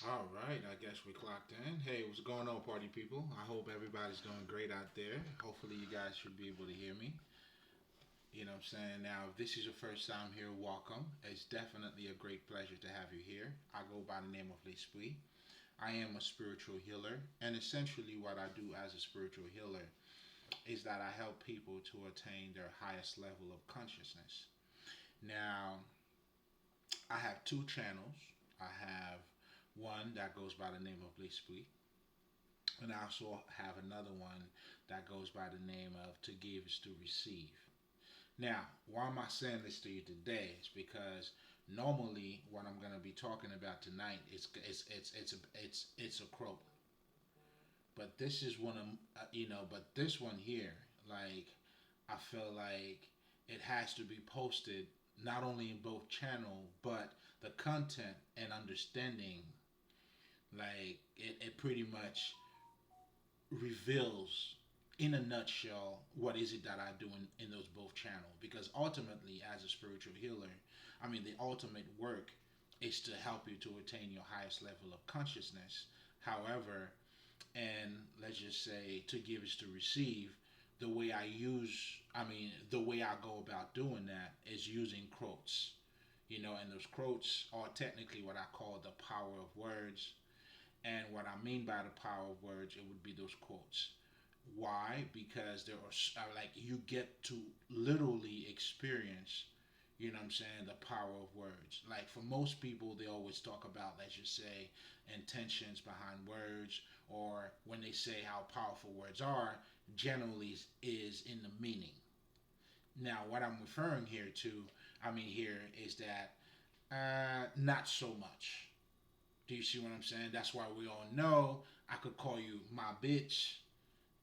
All right, I guess we clocked in. Hey, what's going on, party people? I hope everybody's doing great out there. Hopefully, you guys should be able to hear me. You know what I'm saying? Now, if this is your first time here, welcome. It's definitely a great pleasure to have you here. I go by the name of Lespri. I am a spiritual healer, and essentially, what I do as a spiritual healer is that I help people to attain their highest level of consciousness. Now, I have two channels. I have one that goes by the name of Lespri, and I also have another one that goes by the name of To Give is to Receive. Now, why am I saying this to you today? It's because normally what I'm going to be talking about tonight it's a quote, but this is one of but this one here, like I feel like it has to be posted not only in both channel but the content and understanding, like it pretty much reveals in a nutshell what is it that I do in those both channels, because ultimately as a spiritual healer, I mean the ultimate work is to help you to attain your highest level of consciousness. However, and let's just say to give is to receive, the way the way I go about doing that is using quotes, and those quotes are technically what I call the power of words. And what I mean by the power of words, it would be those quotes. Why? Because there are like you get to literally experience, what I'm saying, the power of words. Like for most people, they always talk about, let's just say, intentions behind words, or when they say how powerful words are, generally is in the meaning. Now, what I'm referring here to, here is that not so much. Do you see what I'm saying? That's why we all know I could call you my bitch,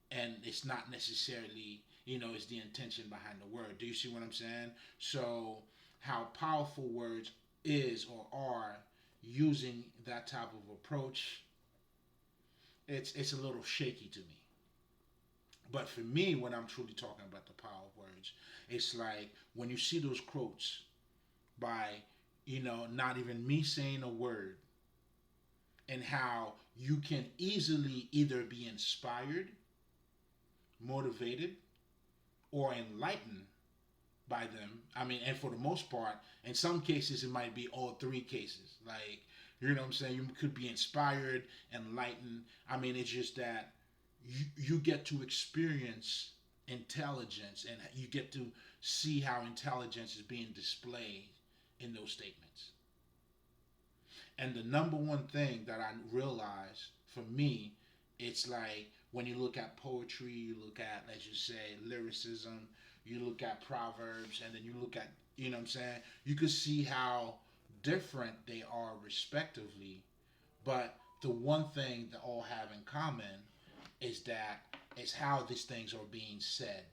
and it's not necessarily, it's the intention behind the word. Do you see what I'm saying? So, how powerful words is or are using that type of approach, it's a little shaky to me. But for me, when I'm truly talking about the power of words, it's like when you see those quotes by, not even me saying a word, and how you can easily either be inspired, motivated, or enlightened by them. And for the most part, in some cases, it might be all three cases. Like, you know what I'm saying? You could be inspired, enlightened. It's just that you get to experience intelligence, and you get to see how intelligence is being displayed in those statements. And the number one thing that I realize for me, it's like when you look at poetry, you look at, let's just say, lyricism, you look at proverbs, and then you look at, you know what I'm saying? You could see how different they are respectively. But the one thing they all have in common is that it's how these things are being said.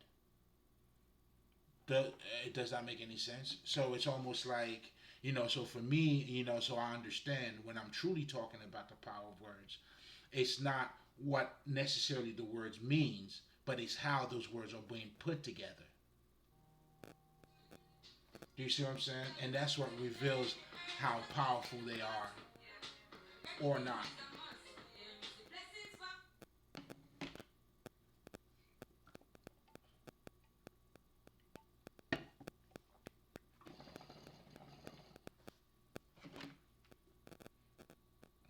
Does that make any sense? So it's almost like, so for me, so I understand when I'm truly talking about the power of words, it's not what necessarily the words means, but it's how those words are being put together. Do you see what I'm saying? And that's what reveals how powerful they are or not.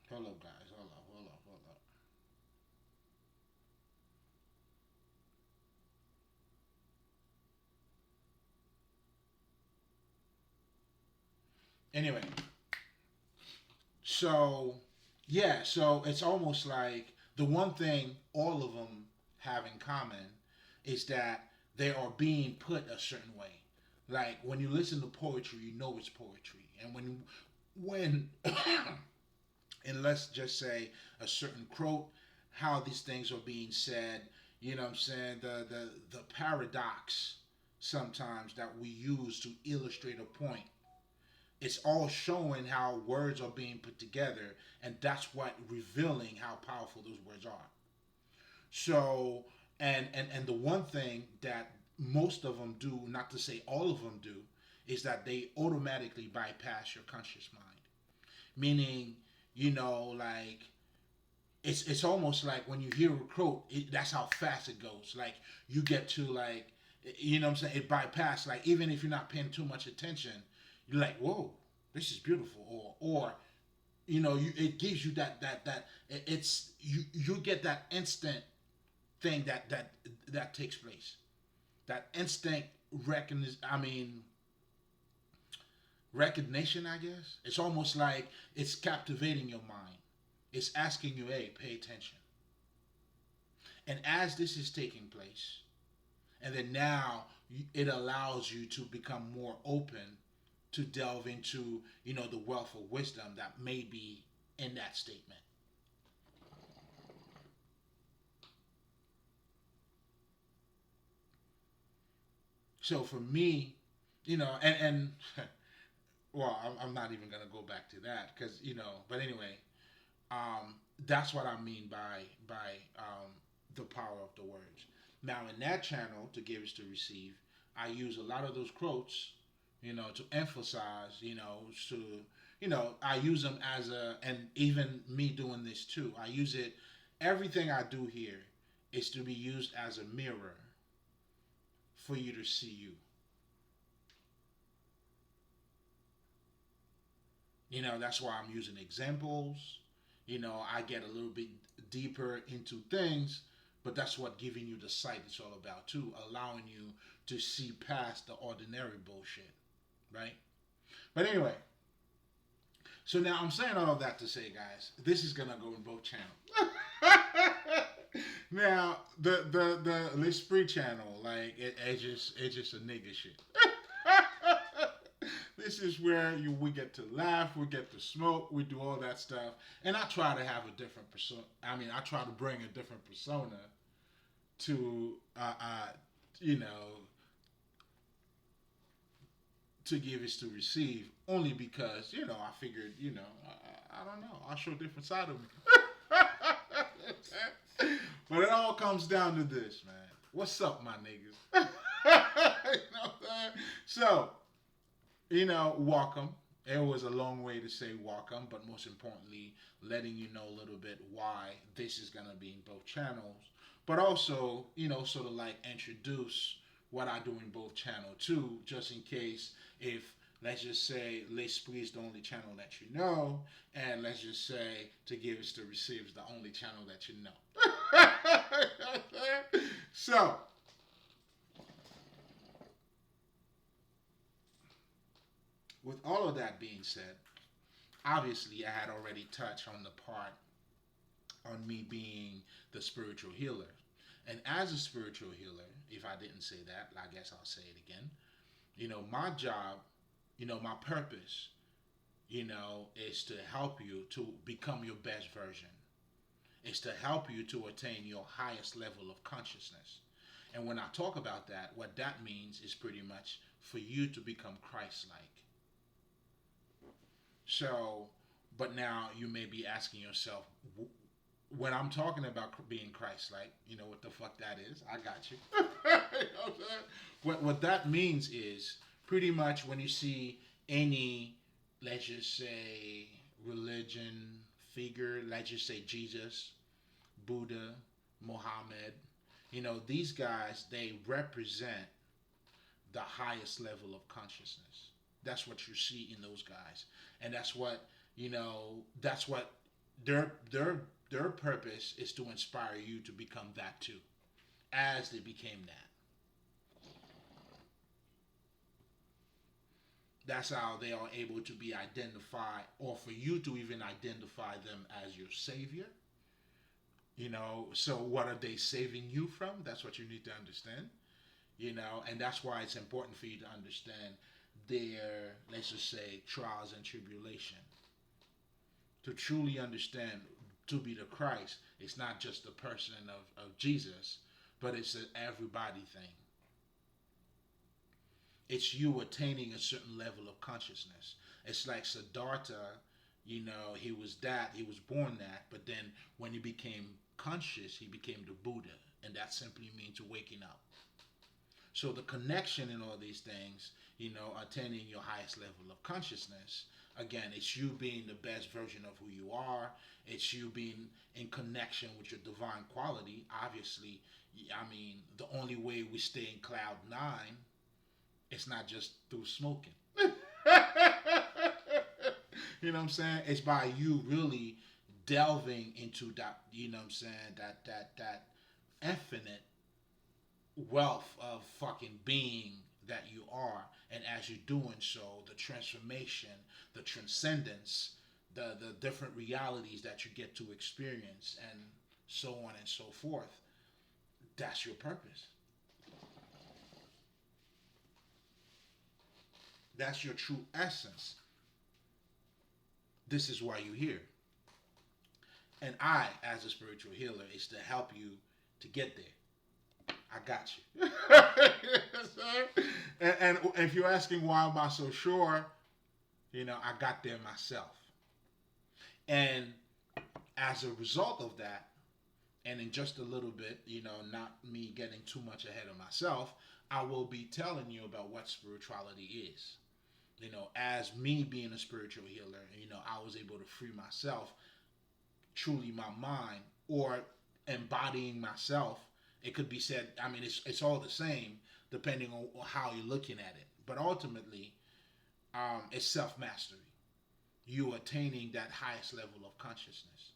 Hold up, guys. Hold up. Anyway, so yeah, so it's almost like the one thing all of them have in common is that they are being put a certain way. Like when you listen to poetry, you know it's poetry, and when and let's just say a certain quote, how these things are being said, you know what I'm saying, the paradox sometimes that we use to illustrate a point, it's all showing how words are being put together, and that's what revealing how powerful those words are. So, and the one thing that most of them do, not to say all of them do, is that they automatically bypass your conscious mind. Meaning, like it's almost like when you hear a quote, that's how fast it goes. Like you get to like, what I'm saying, it bypass. Like even if you're not paying too much attention, you're like, whoa, this is beautiful, or it gives you that it's you get that instant thing that takes place, that instant recognition. I guess it's almost like it's captivating your mind. It's asking you, hey, pay attention. And as this is taking place, and then now it allows you to become more open to delve into the wealth of wisdom that may be in that statement. So for me, and well, I'm not even gonna go back to that because but anyway, that's what I mean by the power of the words. Now in that channel, to give is to receive, I use a lot of those quotes, to emphasize, to I use them as and even me doing this too. I use it. Everything I do here is to be used as a mirror for you to see you. That's why I'm using examples. I get a little bit deeper into things, but that's what giving you the sight is all about too, allowing you to see past the ordinary bullshit, right? But anyway, so now I'm saying all of that to say, guys, this is gonna go in both channels. Now the Lespri channel, like it's just a nigga shit. This is where we get to laugh, we get to smoke, we do all that stuff, and I try to have a different persona. I try to bring a different persona to, you know, to give is to receive. Only because I figured, I don't know, I'll show a different side of me. But it all comes down to this, man. What's up, my niggas? You know what I'm saying? So, welcome. It was a long way to say welcome, but most importantly, letting you know a little bit why this is gonna be in both channels. But also, sort of like introduce what I do in both channel too, just in case if let's just say Lespri is the only channel that you know, and let's just say to give is to receive is the only channel that you know. So with all of that being said, obviously I had already touched on the part on me being the spiritual healer. And as a spiritual healer, if I didn't say that, I guess I'll say it again. My job, my purpose, is to help you to become your best version. It's to help you to attain your highest level of consciousness. And when I talk about that, what that means is pretty much for you to become Christ like. So, but now you may be asking yourself, when I'm talking about being Christ-like, you know what the fuck that is? I got you. You know what, I'm saying? What that means is pretty much when you see any, let's just say, religion figure, let's just say Jesus, Buddha, Muhammad, these guys, they represent the highest level of consciousness. That's what you see in those guys, and that's what their purpose is to inspire you to become that too, as they became that. That's how they are able to be identified, or for you to even identify them as your savior. So what are they saving you from? That's what you need to understand. And that's why it's important for you to understand their, let's just say, trials and tribulation. To truly understand, to be the Christ, it's not just the person of Jesus, but it's an everybody thing. It's you attaining a certain level of consciousness. It's like Siddhartha, he was born that, but then when he became conscious, he became the Buddha, and that simply means waking up. So the connection in all these things, attaining your highest level of consciousness, Again, it's you being the best version of who you are. It's you being in connection with your divine quality. Obviously, I mean, the only way we stay in cloud nine, it's not just through smoking. You know what I'm saying? It's by you really delving into that, you know what I'm saying, that infinite wealth of fucking being that you are. And as you're doing so, the transformation, the transcendence, the different realities that you get to experience, and so on and so forth, that's your purpose. That's your true essence. This is why you're here. And I, as a spiritual healer, is to help you to get there. I got you. and if you're asking why am I so sure, I got there myself. And as a result of that, and in just a little bit, not me getting too much ahead of myself, I will be telling you about what spirituality is. As me being a spiritual healer, I was able to free myself, truly my mind, or embodying myself. It could be said, I mean, it's all the same depending on how you're looking at it. But ultimately, it's self-mastery. You attaining that highest level of consciousness.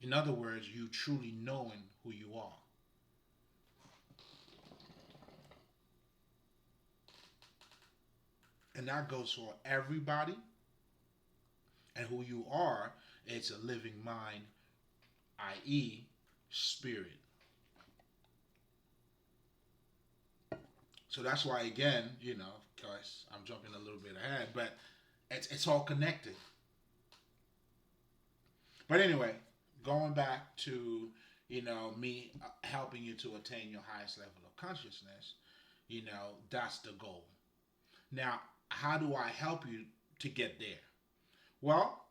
In other words, you truly knowing who you are. And that goes for everybody. And who you are, it's a living mind, i.e., spirit. So that's why, again, of course, I'm jumping a little bit ahead, but it's all connected. But anyway, going back to, me helping you to attain your highest level of consciousness, that's the goal. Now, how do I help you to get there? Well,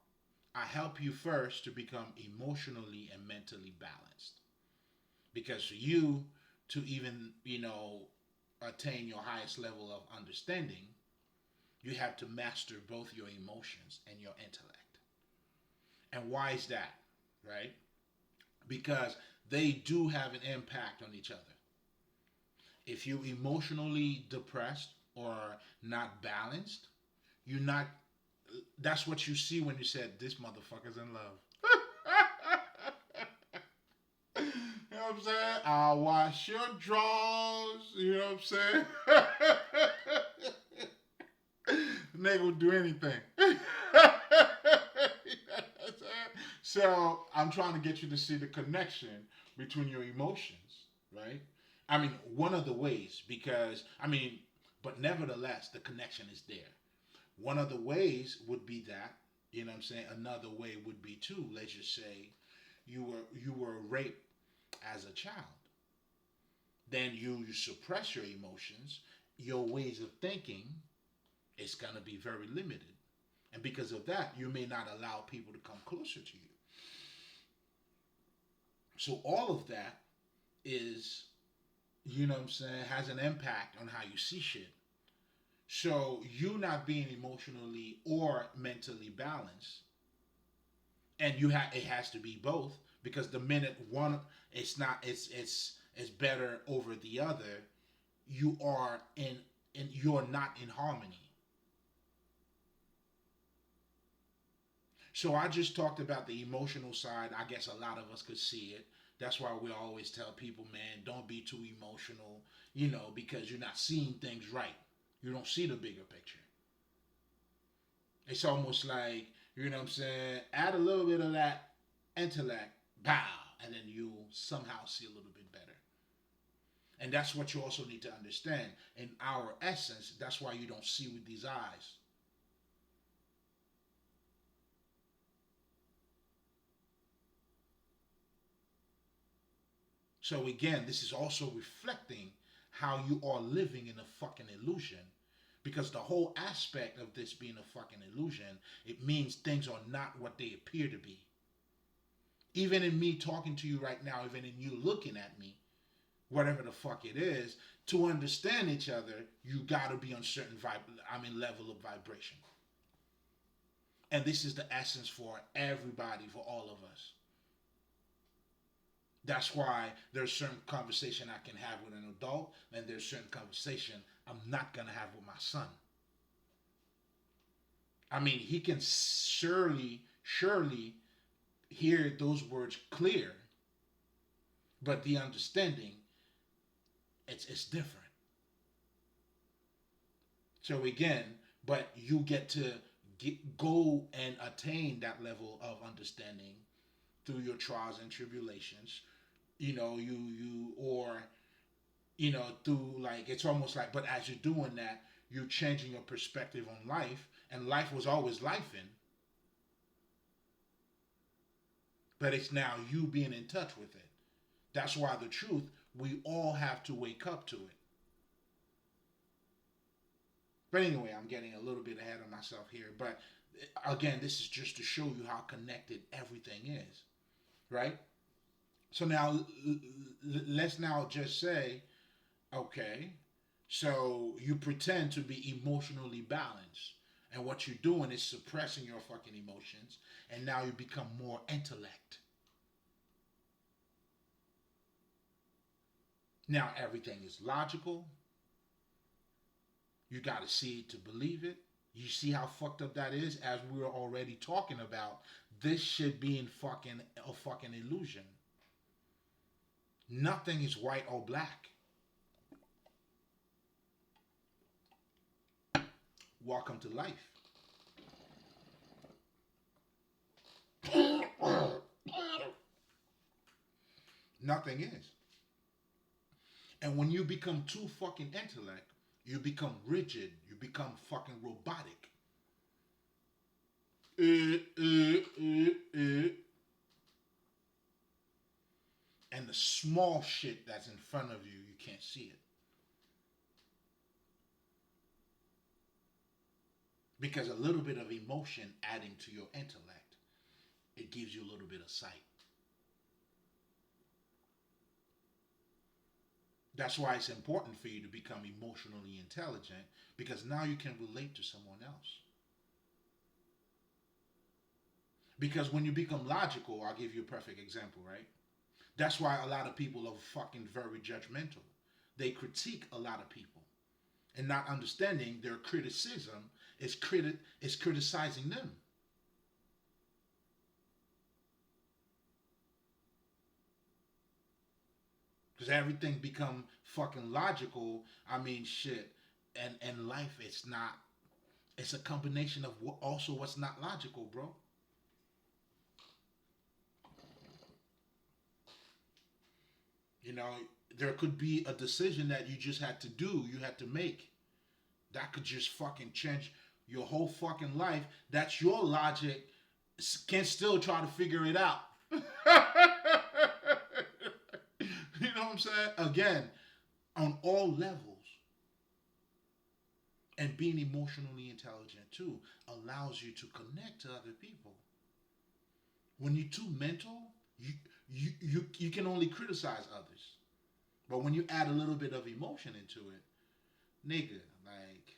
I help you first to become emotionally and mentally balanced. Because for you to even, attain your highest level of understanding, you have to master both your emotions and your intellect. And why is that? Right? Because they do have an impact on each other. If you're emotionally depressed or not balanced, you're not. That's what you see when you said, this motherfucker's in love. You know what I'm saying? I'll wash your drawers. You know what I'm saying? Nigga will do anything. You know what I'm saying? So I'm trying to get you to see the connection between your emotions, right? I mean, one of the ways, but nevertheless, the connection is there. One of the ways would be that, you know what I'm saying? Another way would be too, let's just say you were raped as a child. Then you suppress your emotions, your ways of thinking is going to be very limited. And because of that, you may not allow people to come closer to you. So all of that is, you know what I'm saying, has an impact on how you see shit. So you not being emotionally or mentally balanced, and it has to be both, because the minute one it's better over the other, you are you're not in harmony. So I just talked about the emotional side. I guess a lot of us could see it. That's why we always tell people, man, don't be too emotional, because you're not seeing things right. You don't see the bigger picture. It's almost like, you know what I'm saying, add a little bit of that intellect, bow, and then you'll somehow see a little bit better. And that's what you also need to understand. In our essence, that's why you don't see with these eyes. So again, this is also reflecting how you are living in a fucking illusion. Because the whole aspect of this being a fucking illusion, it means things are not what they appear to be. Even in me talking to you right now, even in you looking at me, whatever the fuck it is, to understand each other, you gotta be on certain level of vibration. And this is the essence for everybody, for all of us. That's why there's certain conversation I can have with an adult, and there's certain conversation I'm not gonna have with my son. I mean, he can surely hear those words clear, but the understanding, it's different. So again, but you get to go and attain that level of understanding through your trials and tribulations. Or through, like, it's almost like, but as you're doing that, you're changing your perspective on life, and life was always life in, but it's now you being in touch with it. That's why the truth, we all have to wake up to it. But anyway, I'm getting a little bit ahead of myself here. But again, this is just to show you how connected everything is, right? So now, let's now just say, okay, so you pretend to be emotionally balanced. And what you're doing is suppressing your fucking emotions. And now you become more intellect. Now everything is logical. You got to see it to believe it. You see how fucked up that is? As we were already talking about, this shit being fucking a fucking illusion. Nothing is white or black. Welcome to life. Nothing is. And when you become too fucking intellect, you become rigid. You become fucking robotic. And the small shit that's in front of you, you can't see it. Because a little bit of emotion adding to your intellect, it gives you a little bit of sight. That's why it's important for you to become emotionally intelligent, because now you can relate to someone else. Because when you become logical, I'll give you a perfect example, right? That's why a lot of people are fucking very judgmental. They critique a lot of people, and not understanding their criticism is criticizing them. Because everything become fucking logical. I mean, shit. And life, it's not. It's a combination of also what's not logical, bro. You know, there could be a decision that you just had to do, you had to make. That could just fucking change your whole fucking life. That's your logic. Can still try to figure it out. You know what I'm saying? Again, on all levels. And being emotionally intelligent too allows you to connect to other people. When you're too mental, you can only criticize others. But when you add a little bit of emotion into it, nigga, like,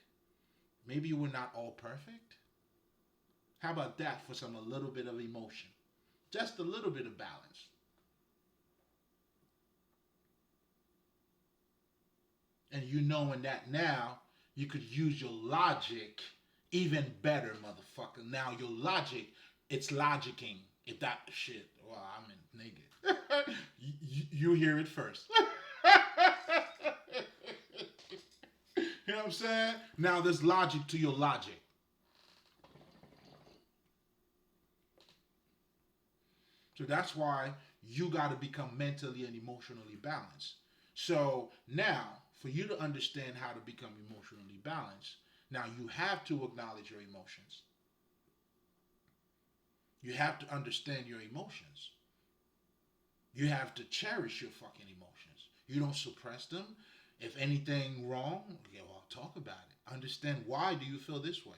maybe we're not all perfect. How about that for a little bit of emotion? Just a little bit of balance. And you knowing that now, you could use your logic even better, motherfucker. Now your logic, it's logicking. If that shit, well, I mean, nigga, you hear it first. You know what I'm saying? Now there's logic to your logic. So that's why you got to become mentally and emotionally balanced. So now, for you to understand how to become emotionally balanced, now you have to acknowledge your emotions. You have to understand your emotions. You have to cherish your fucking emotions. You don't suppress them. If anything wrong, okay, well, talk about it. Understand, why do you feel this way?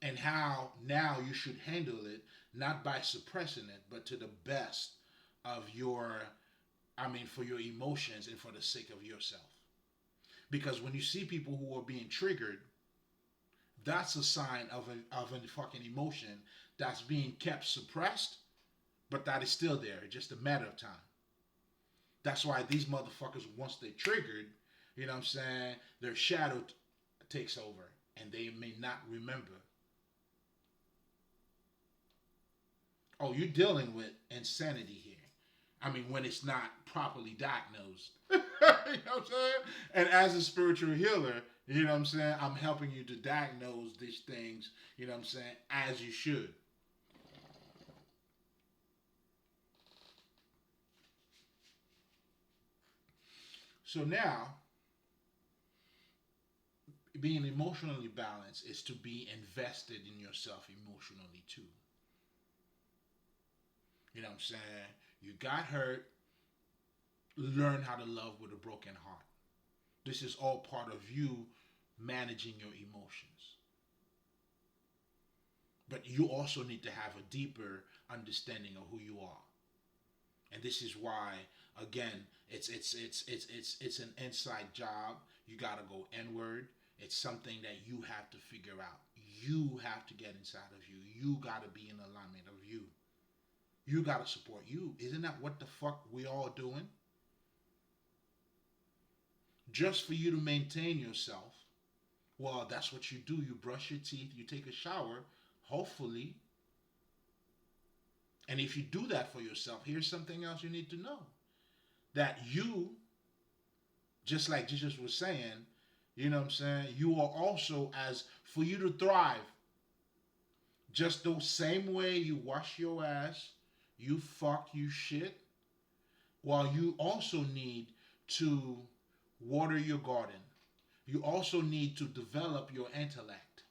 And how now you should handle it, not by suppressing it, but to the best of your, I mean, for your emotions and for the sake of yourself. Because when you see people who are being triggered, that's a sign of a fucking emotion that's being kept suppressed, but that is still there. It's just a matter of time. That's why these motherfuckers, once they're triggered, you know what I'm saying, their shadow takes over and they may not remember. Oh, you're dealing with insanity here. I mean, when it's not properly diagnosed. You know what I'm saying? And as a spiritual healer, you know what I'm saying, I'm helping you to diagnose these things, you know what I'm saying, as you should. So now, being emotionally balanced is to be invested in yourself emotionally too. You know what I'm saying? You got hurt, learn how to love with a broken heart. This is all part of you managing your emotions. But you also need to have a deeper understanding of who you are. And this is why, again, it's an inside job. You gotta go inward. It's something that you have to figure out. You have to get inside of you. You gotta be in alignment of you. You gotta support you. Isn't that what the fuck we all doing? Just for you to maintain yourself. Well, that's what you do. You brush your teeth, you take a shower, hopefully. And if you do that for yourself, here's something else you need to know. That you, just like Jesus was saying, you know what I'm saying, you are also, as for you to thrive, just the same way you wash your ass, you fuck, you shit, while you also need to water your garden. You also need to develop your intellect.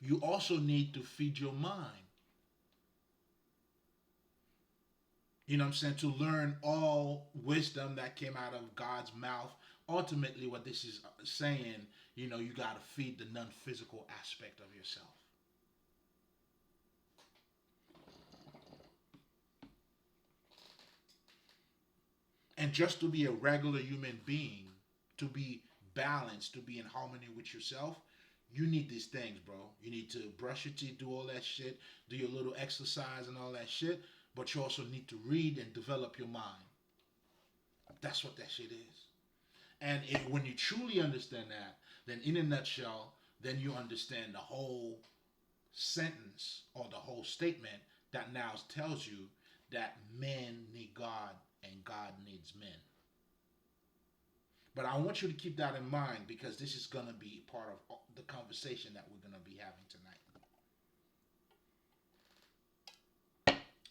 You also need to feed your mind. You know what I'm saying? To learn all wisdom that came out of God's mouth. Ultimately, what this is saying, you know, you got to feed the non-physical aspect of yourself. And just to be a regular human being, to be balanced, to be in harmony with yourself, you need these things, bro. You need to brush your teeth, do all that shit, do your little exercise and all that shit. But you also need to read and develop your mind. That's what that shit is. And when you truly understand that, then in a nutshell, then you understand the whole sentence or the whole statement that now tells you that men need God and God needs men. But I want you to keep that in mind because this is going to be part of the conversation that we're going to be having tonight.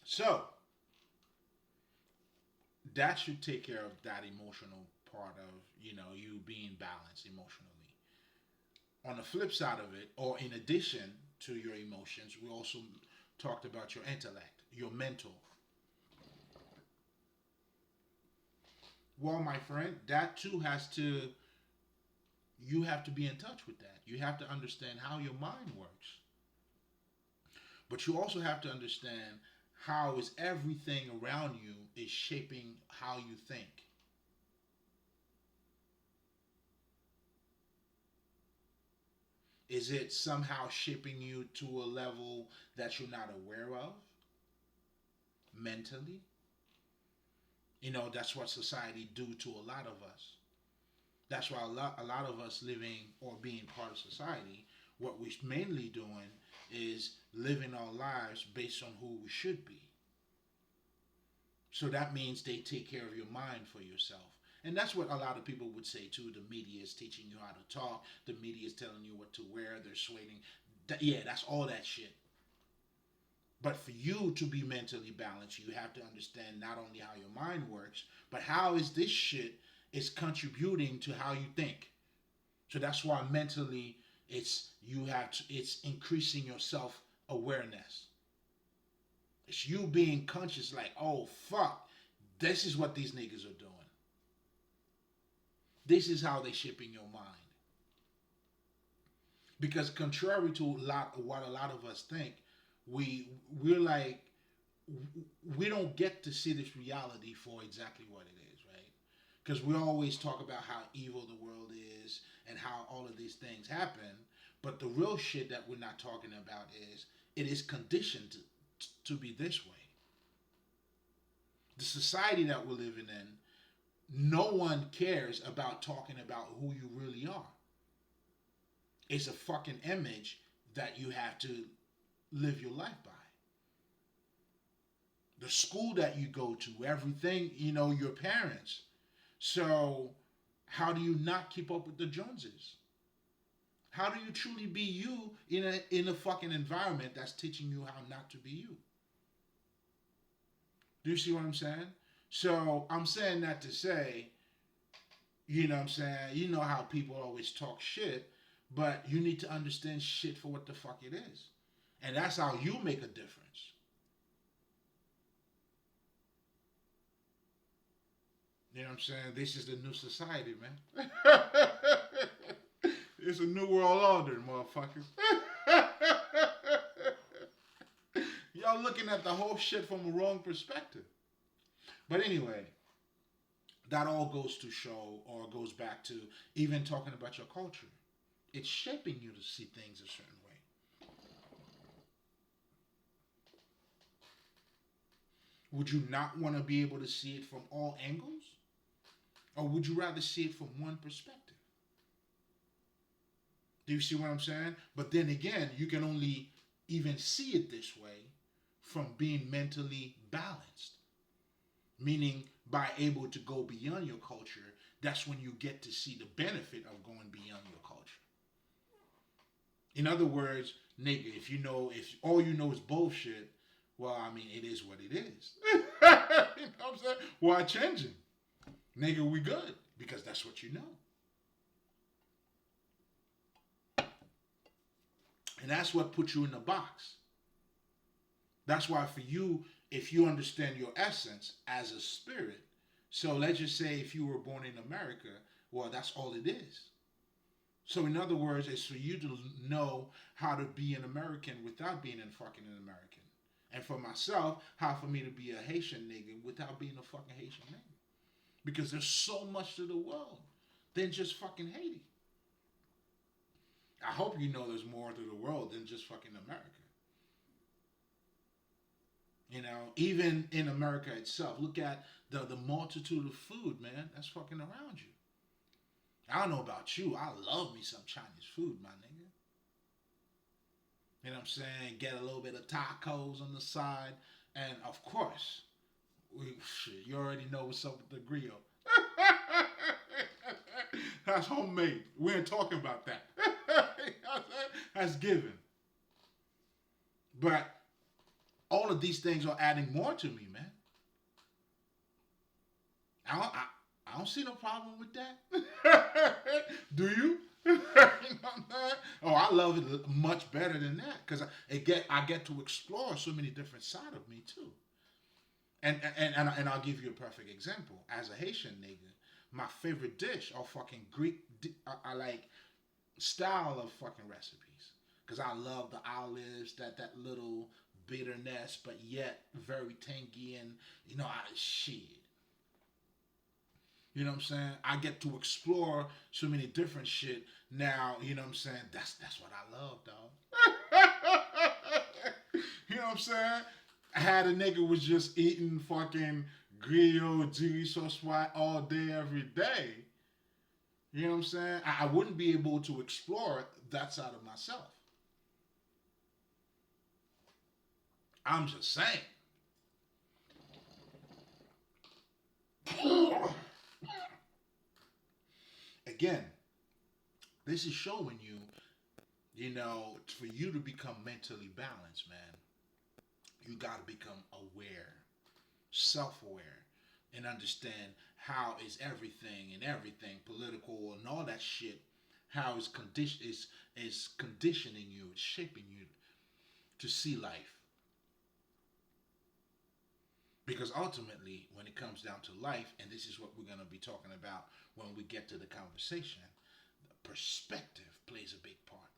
So, that should take care of that emotional part of, you know, you being balanced emotionally. On the flip side of it, or in addition to your emotions, we also talked about your intellect, your mental. Well, my friend, that too you have to be in touch with that. You have to understand how your mind works. But you also have to understand how is everything around you is shaping how you think. Is it somehow shaping you to a level that you're not aware of mentally? You know, that's what society do to a lot of us. That's why a lot of us living or being part of society, what we're mainly doing is living our lives based on who we should be. So that means they take care of your mind for yourself. And that's what a lot of people would say too. The media is teaching you how to talk. The media is telling you what to wear. They're swaying. Yeah, that's all that shit. But for you to be mentally balanced, you have to understand not only how your mind works, but how is this shit is contributing to how you think. So that's why mentally it's increasing your self awareness. It's you being conscious, like, oh fuck, this is what these niggas are doing. This is how they shaping your mind. Because contrary to what a lot of us think, we're like we don't get to see this reality for exactly what it is, right? Because we always talk about how evil the world is and how all of these things happen. But the real shit that we're not talking about is it is conditioned to be this way. The society that we're living in, no one cares about talking about who you really are. It's a fucking image that you have to live your life by. The school that you go to, everything, your parents. So, how do you not keep up with the Joneses? How do you truly be you in a fucking environment that's teaching you how not to be you? Do you see what I'm saying? So, I'm saying that to say, what I'm saying? You know how people always talk shit, but you need to understand shit for what the fuck it is. And that's how you make a difference. You know what I'm saying? This is the new society, man. It's a new world order, motherfuckers. Y'all looking at the whole shit from a wrong perspective. But anyway, that all goes to show, or goes back to even talking about your culture. It's shaping you to see things a certain way. Would you not want to be able to see it from all angles? Or would you rather see it from one perspective? Do you see what I'm saying? But then again, you can only even see it this way from being mentally balanced. Meaning, by able to go beyond your culture, that's when you get to see the benefit of going beyond your culture. In other words, nigga, if all you know is bullshit, well, I mean, it is what it is. You know what I'm saying? Why changing? Nigga, we good. Because that's what you know. And that's what puts you in the box. That's why for you, if you understand your essence as a spirit, so let's just say if you were born in America, well, that's all it is. So in other words, it's for you to know how to be an American without being a fucking American. And for myself, how for me to be a Haitian nigga without being a fucking Haitian nigga. Because there's so much to the world than just fucking Haiti. I hope you know there's more to the world than just fucking America. Even in America itself, look at the multitude of food, man, that's fucking around you. I don't know about you, I love me some Chinese food, my nigga. You know what I'm saying? Get a little bit of tacos on the side, and of course, you already know what's up with the grill. That's homemade. We ain't talking about that. That's given. But all of these things are adding more to me, man. I don't see no problem with that. Do you? Oh, I love it much better than that because I get to explore so many different sides of me too. And I'll give you a perfect example. As a Haitian nigga, my favorite dish are fucking Greek. I like style of fucking recipes because I love the olives, that little bitterness, but yet very tangy and shit. You know what I'm saying? I get to explore so many different shit now. You know what I'm saying? That's what I love, dog. You know what I'm saying? I had a nigga was just eating fucking grill, chili sauce white all day, every day. You know what I'm saying? I wouldn't be able to explore that side of myself. I'm just saying. Again, this is showing you, for you to become mentally balanced, man, you got to become aware, self-aware, and understand how is everything, political and all that shit, how is conditioning you, it's shaping you to see life. Because ultimately, when it comes down to life, and this is what we're going to be talking about when we get to the conversation, the perspective plays a big part.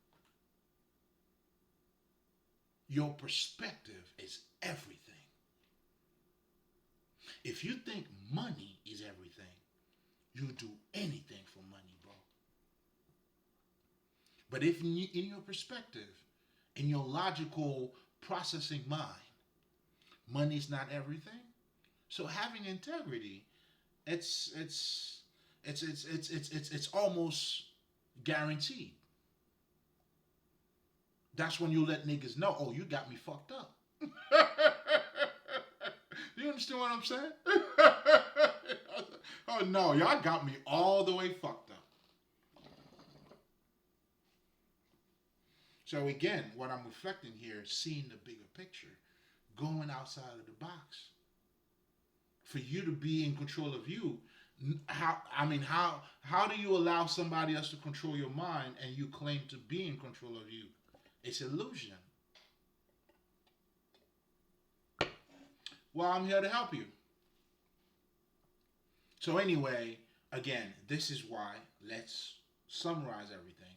Your perspective is everything. If you think money is everything, You'll do anything for money, bro. But if in your perspective, in your logical processing mind, money's not everything. So having integrity, it's it's it's almost guaranteed. That's when you let niggas know, oh, you got me fucked up. You understand what I'm saying? Oh no, y'all got me all the way fucked up. So again, what I'm reflecting here is seeing the bigger picture, going outside of the box. For you to be in control of you, how do you allow somebody else to control your mind and you claim to be in control of you? It's illusion. Well, I'm here to help you. So anyway, again, this is why, let's summarize everything.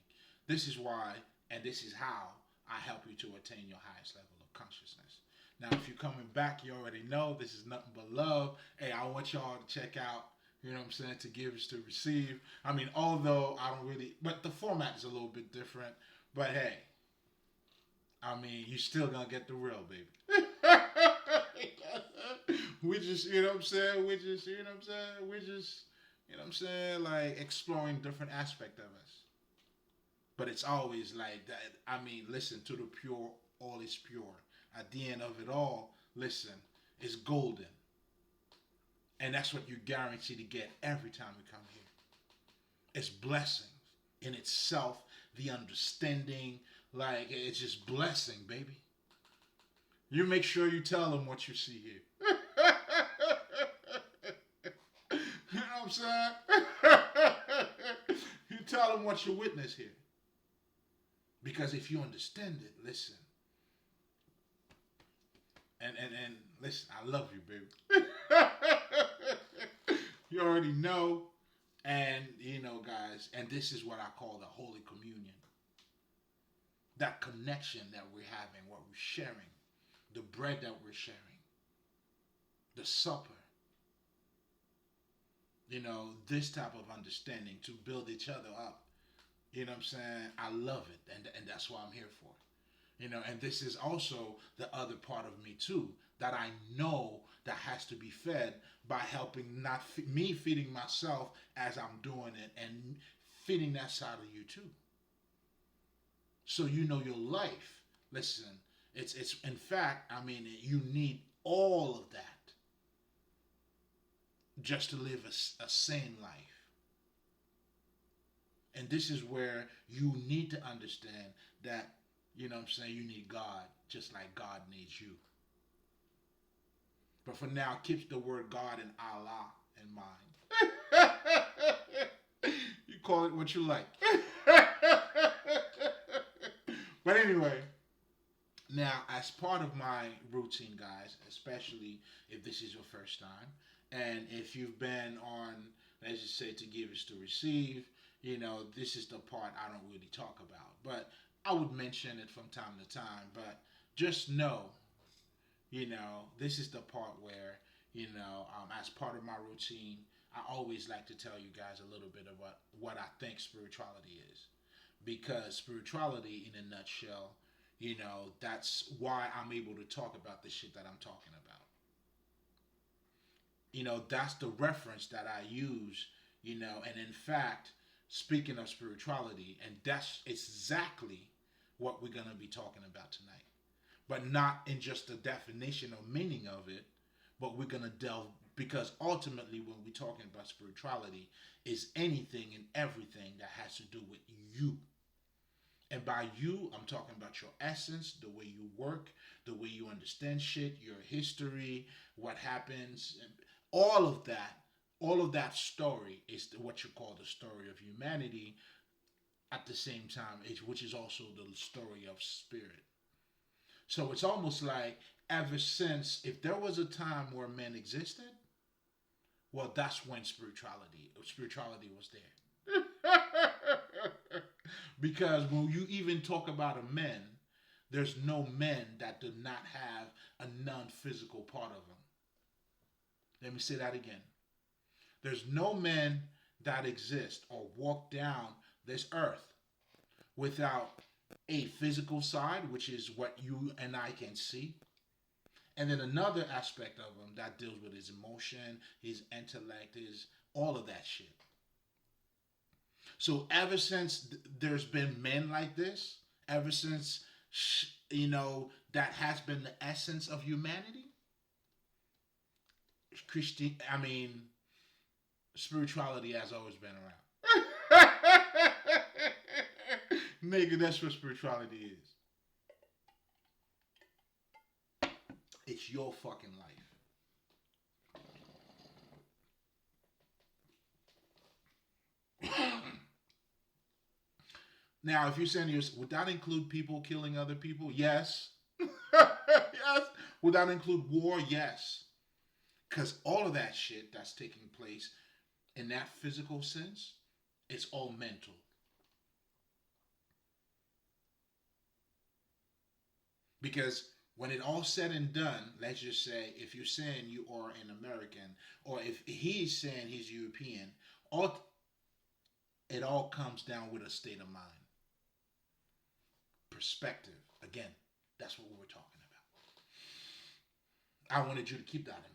This is why, and this is how I help you to attain your highest level of consciousness. Now, if you're coming back, you already know this is nothing but love. Hey, I want y'all to check out, you know what I'm saying, to give is to receive. I mean, although I don't really, but the format is a little bit different. But hey, I mean, you still gonna get the real, baby. We just, you know what I'm saying? We just, you know what I'm saying? We just, you know what I'm saying? Like exploring different aspect of us. But it's always like that. I mean, listen, to the pure, all is pure. At the end of it all, listen, it's golden. And that's what you guarantee to get every time you come here. It's blessings in itself, the understanding, like it's just blessing, baby. You make sure you tell them what you see here. You know what I'm saying? You tell them what you witness here. Because if you understand it, listen. And listen, I love you, baby. You already know. And, you know, guys, and this is what I call the Holy Communion. That connection that we're having, what we're sharing, the bread that we're sharing, the supper. You know, this type of understanding to build each other up. You know what I'm saying? I love it, and that's what I'm here for. You know, and this is also the other part of me too, that I know that has to be fed by helping not me feeding myself as I'm doing it and feeding that side of you too. So you know your life. Listen, it's in fact, I mean, you need all of that just to live a sane life. And this is where you need to understand that, you know what I'm saying, you need God just like God needs you. But for now, keep the word God and Allah in mind. You call it what you like. But anyway, now as part of my routine, guys, especially if this is your first time, and if you've been on, let's just say, to give is to receive, you know, this is the part I don't really talk about. But I would mention it from time to time. But just know, you know, this is the part where, you know, as part of my routine, I always like to tell you guys a little bit about what I think spirituality is. Because spirituality, in a nutshell, you know, that's why I'm able to talk about the shit that I'm talking about. You know, that's the reference that I use, you know, and in fact, speaking of spirituality, and that's exactly what we're going to be talking about tonight. But not in just the definition or meaning of it, but we're going to delve, because ultimately when we're talking about spirituality, is anything and everything that has to do with you. And by you, I'm talking about your essence, the way you work, the way you understand shit, your history, what happens, all of that story is what you call the story of humanity at the same time, which is also the story of spirit. So it's almost like ever since, if there was a time where men existed, well, that's when spirituality was there. Because when you even talk about a man, there's no men that do not have a non-physical part of them. Let me say that again. There's no men that exist or walk down this earth without a physical side, which is what you and I can see, and then another aspect of him that deals with his emotion, his intellect, his all of that shit. So ever since there's been men like this, ever since that has been the essence of humanity. I mean, spirituality has always been around. Nigga, that's what spirituality is. It's your fucking life. Now, if you're saying would that include people killing other people? Yes. Yes. Would that include war? Yes. Because all of that shit that's taking place in that physical sense, it's all mental. Because when it all said and done, let's just say if you're saying you are an American, or if he's saying he's European, all it all comes down with a state of mind. Perspective. Again, that's what we were talking about. I wanted you to keep that in mind.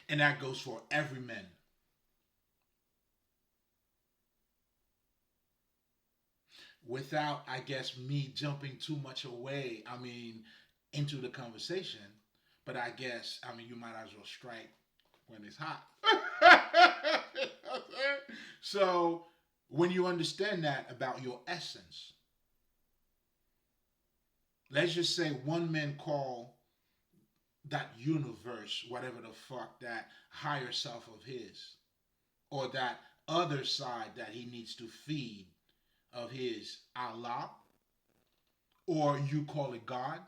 And that goes for every man. Without, I guess, me jumping too much away, into the conversation, but I guess, you might as well strike when it's hot. So, when you understand that about your essence, let's just say one man call that universe, whatever the fuck, that higher self of his, or that other side that he needs to feed of his Allah, or you call it God,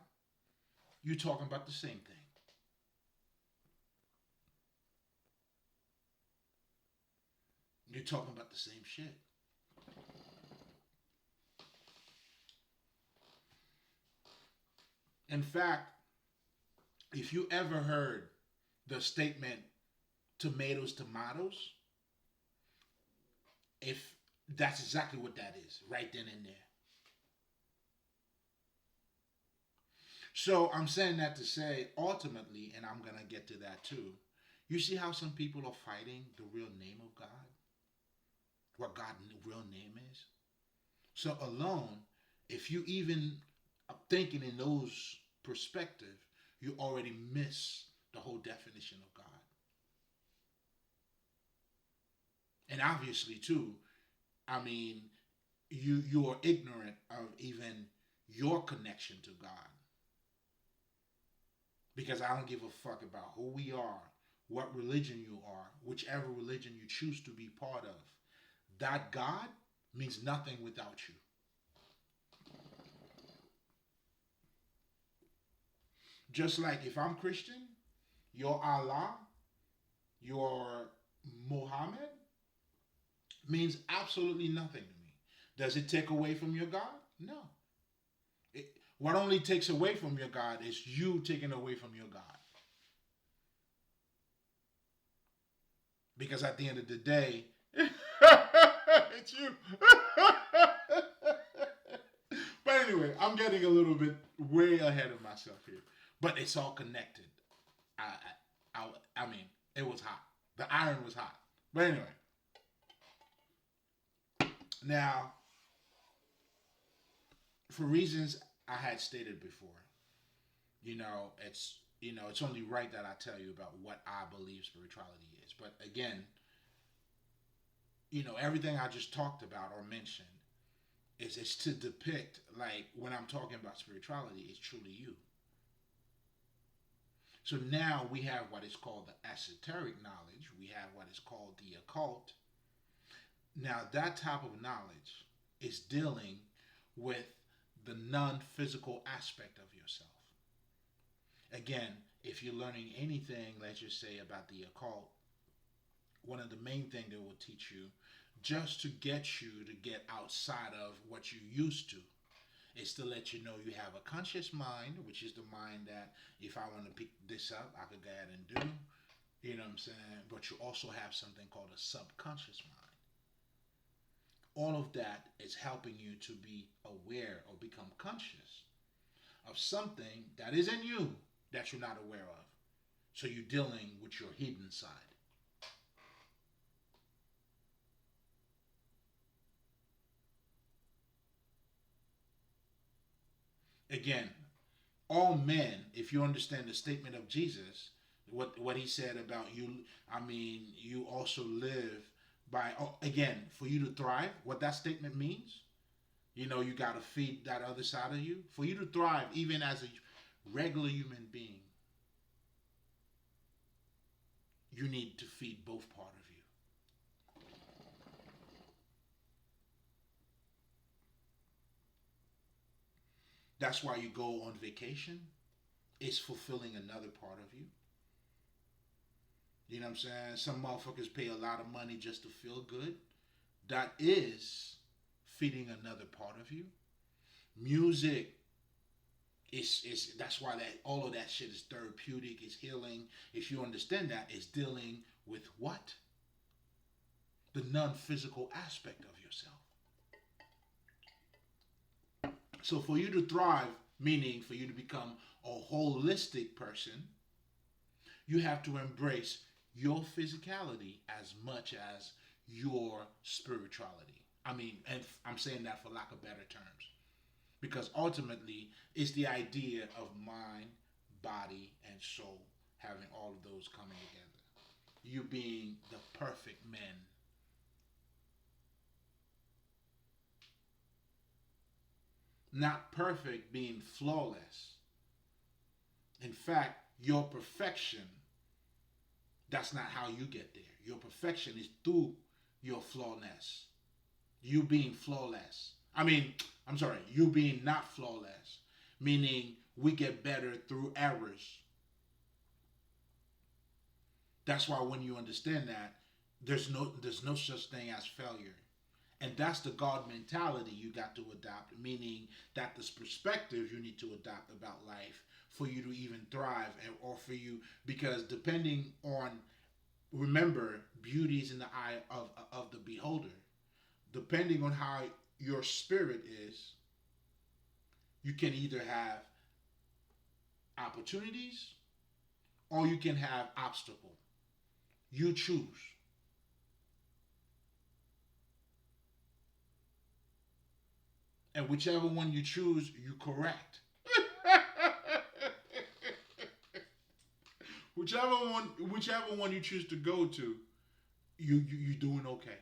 you're talking about the same thing. You're talking about the same shit. In fact, if you ever heard the statement tomatoes, tomatoes, if that's exactly what that is, right then and there. So I'm saying that to say, ultimately, and I'm going to get to that too, you see how some people are fighting the real name of God? What God's real name is? So alone, if you even are thinking in those perspective, you already miss the whole definition of God. And obviously, too, I mean, you are ignorant of even your connection to God. Because I don't give a fuck about who we are, what religion you are, whichever religion you choose to be part of. That God means nothing without you. Just like if I'm Christian, your Allah, your Muhammad means absolutely nothing to me. Does it take away from your God? No. What only takes away from your God is you taking away from your God. Because at the end of the day, it's you. But anyway, I'm getting a little bit way ahead of myself here. But it's all connected. I, I mean, it was hot. The iron was hot. But anyway, now, for reasons I had stated before, it's only right that I tell you about what I believe spirituality is. But again, everything I just talked about or mentioned is to depict, like, when I'm talking about spirituality, it's truly you. So now we have what is called the esoteric knowledge. We have what is called the occult. Now that type of knowledge is dealing with the non-physical aspect of yourself. Again, if you're learning anything, let's just say about the occult, one of the main things they will teach you, just to get you to get outside of what you used to, is to let you know you have a conscious mind, which is the mind that if I want to pick this up, I could go ahead and do. You know what I'm saying? But you also have something called a subconscious mind. All of that is helping you to be aware or become conscious of something that is in you that you're not aware of. So you're dealing with your hidden side. Again, all men, if you understand the statement of Jesus, what he said about you, I mean, you also live by, oh, again, for you to thrive, what that statement means, you got to feed that other side of you. For you to thrive, even as a regular human being, you need to feed both part of you. That's why you go on vacation. It's fulfilling another part of you. You know what I'm saying? Some motherfuckers pay a lot of money just to feel good. That is feeding another part of you. Music is that's why that all of that shit is therapeutic, it's healing. If you understand that, it's dealing with what? The non-physical aspect of yourself. So for you to thrive, meaning for you to become a holistic person, you have to embrace your physicality as much as your spirituality. I mean, and I'm saying that for lack of better terms. Because ultimately, it's the idea of mind, body, and soul having all of those coming together. You being the perfect man. Not perfect being flawless. In fact, your perfection, that's not how you get there. Your perfection is through your flawness. You being flawless. I'm sorry, you being not flawless. Meaning we get better through errors. That's why when you understand that, there's no such thing as failure. And that's the God mentality you got to adopt, meaning that this perspective you need to adopt about life for you to even thrive or for you, because depending on, remember, beauty is in the eye of the beholder. Depending on how your spirit is, you can either have opportunities or you can have obstacle. You choose. And whichever one you choose, you correct. whichever one you choose to go to, you doing okay.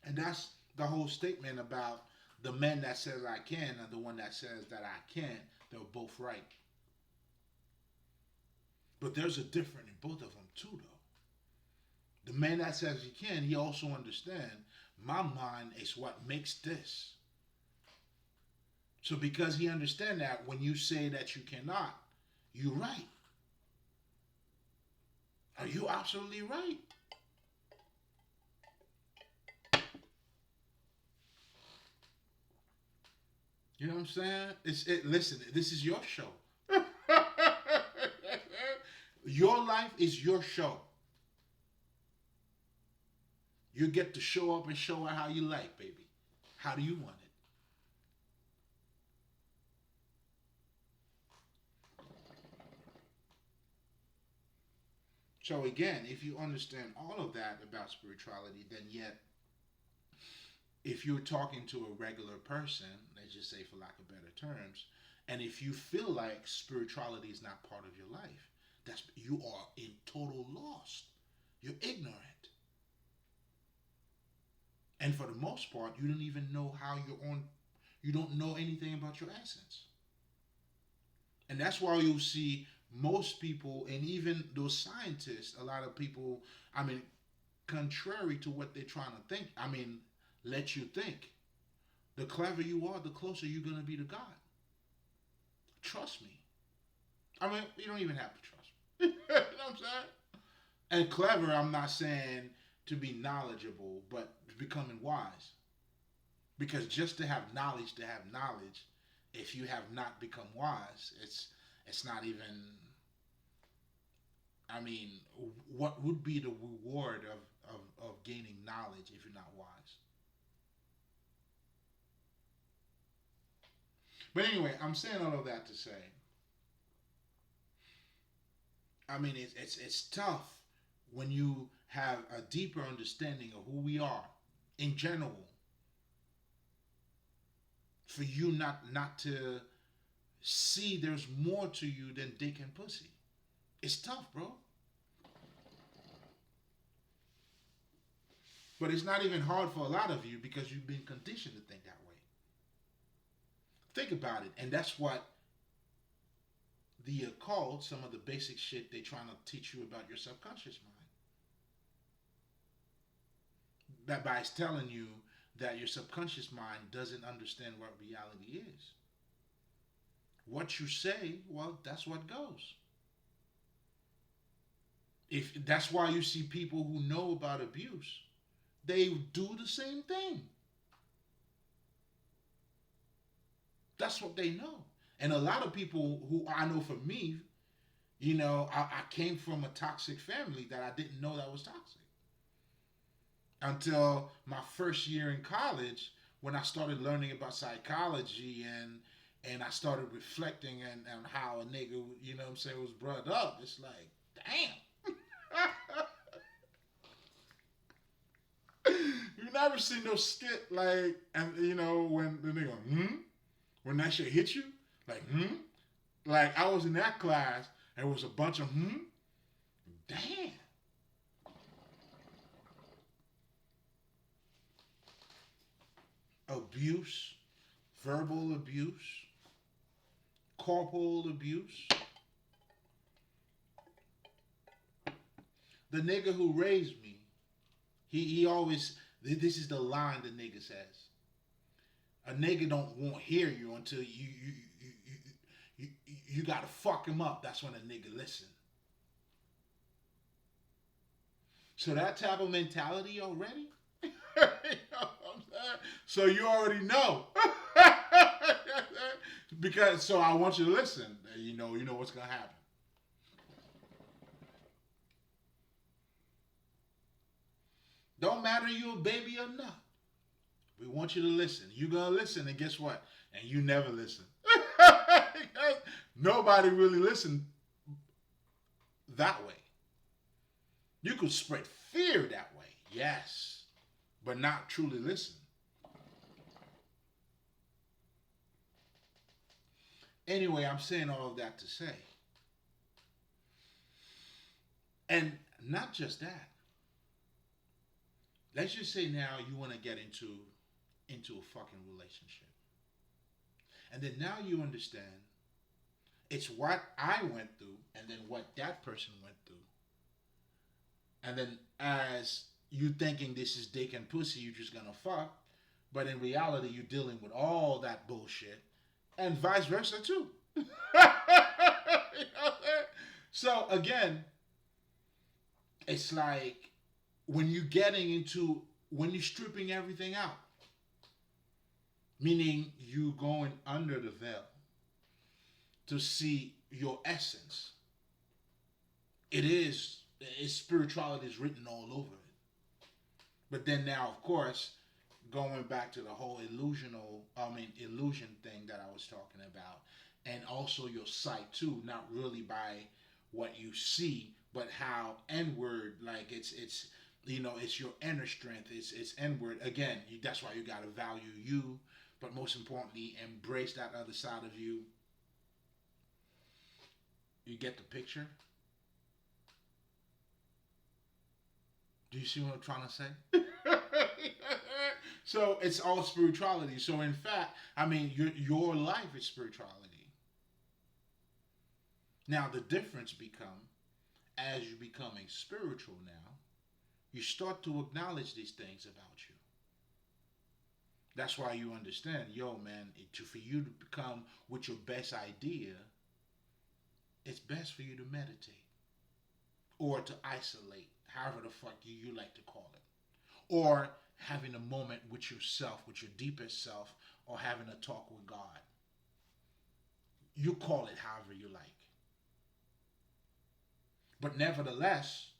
And that's the whole statement about the man that says I can and the one that says that I can't. They're both right. But there's a difference in both of them too, though. The man that says he can, he also understands my mind is what makes this. So because he understands that, when you say that you cannot, you're right. Are you absolutely right? You know what I'm saying? Listen, this is your show. Your life is your show. You get to show up and show out how you like, baby. How do you want it? So again, if you understand all of that about spirituality, then yet if you're talking to a regular person, let's just say for lack of better terms, and if you feel like spirituality is not part of your life, that's you are in total lost. You're ignorant. And for the most part, you don't even know how you're on, you don't know anything about your essence. And that's why you'll see most people, and even those scientists, a lot of people, I mean, contrary to what they're trying to think, let you think. The clever you are, the closer you're going to be to God. Trust me. You don't even have to trust me. You know what I'm saying? And clever, I'm not saying to be knowledgeable, but becoming wise. Because just to have knowledge, if you have not become wise, It's not even. I mean, what would be the reward of gaining knowledge if you're not wise? But anyway, I'm saying all of that to say, I mean, it's tough when you have a deeper understanding of who we are in general, for you not to see there's more to you than dick and pussy. It's tough, bro. But it's not even hard for a lot of you because you've been conditioned to think that way. Think about it, and that's what the occult, some of the basic shit they're trying to teach you about your subconscious mind. That by telling you that your subconscious mind doesn't understand what reality is. What you say, well, that's what goes. If that's why you see people who know about abuse, they do the same thing. That's what they know. And a lot of people who I know, for me, I came from a toxic family that I didn't know that was toxic until my first year in college, when I started learning about psychology, and I started reflecting and how a nigga, what I'm saying, was brought up. It's like, damn. You never seen no skit like, and when the nigga, when that shit hit you, like, like I was in that class and it was a bunch of damn. Abuse, verbal abuse, corporal abuse. The nigga who raised me, he always, this is the line the nigga says. A nigga don't won't hear you until you gotta fuck him up. That's when a nigga listen. So that type of mentality already. You know what I'm saying? So you already know. Because so I want you to listen. You know what's gonna happen. Don't matter you a baby or not. We want you to listen. You gonna listen, and guess what? And you never listen. Nobody really listened that way. You could spread fear that way, yes, but not truly listen. Anyway, I'm saying all of that to say, and not just that. Let's just say now you want to get into a fucking relationship, and then now you understand it's what I went through, and then what that person went through, and then as you thinking this is dick and pussy, you're just gonna fuck, but in reality you're dealing with all that bullshit, and vice versa too. So again, it's like when you're getting into when you're stripping everything out, meaning you going under the veil to see your essence. Spirituality is written all over it. But then now, of course, going back to the whole illusion thing that I was talking about, and also your sight too, not really by what you see, but how inward, like it's your inner strength, it's inward. Again, that's why you gotta value you, but most importantly, embrace that other side of you. You get the picture? Do you see what I'm trying to say? So it's all spirituality. So in fact, I mean, your life is spirituality. Now the difference become as you becoming spiritual now, you start to acknowledge these things about you. That's why you understand, yo, man, for you to become with your best idea, it's best for you to meditate or to isolate, however the fuck you like to call it, or having a moment with yourself, with your deepest self, or having a talk with God. You call it however you like. But nevertheless,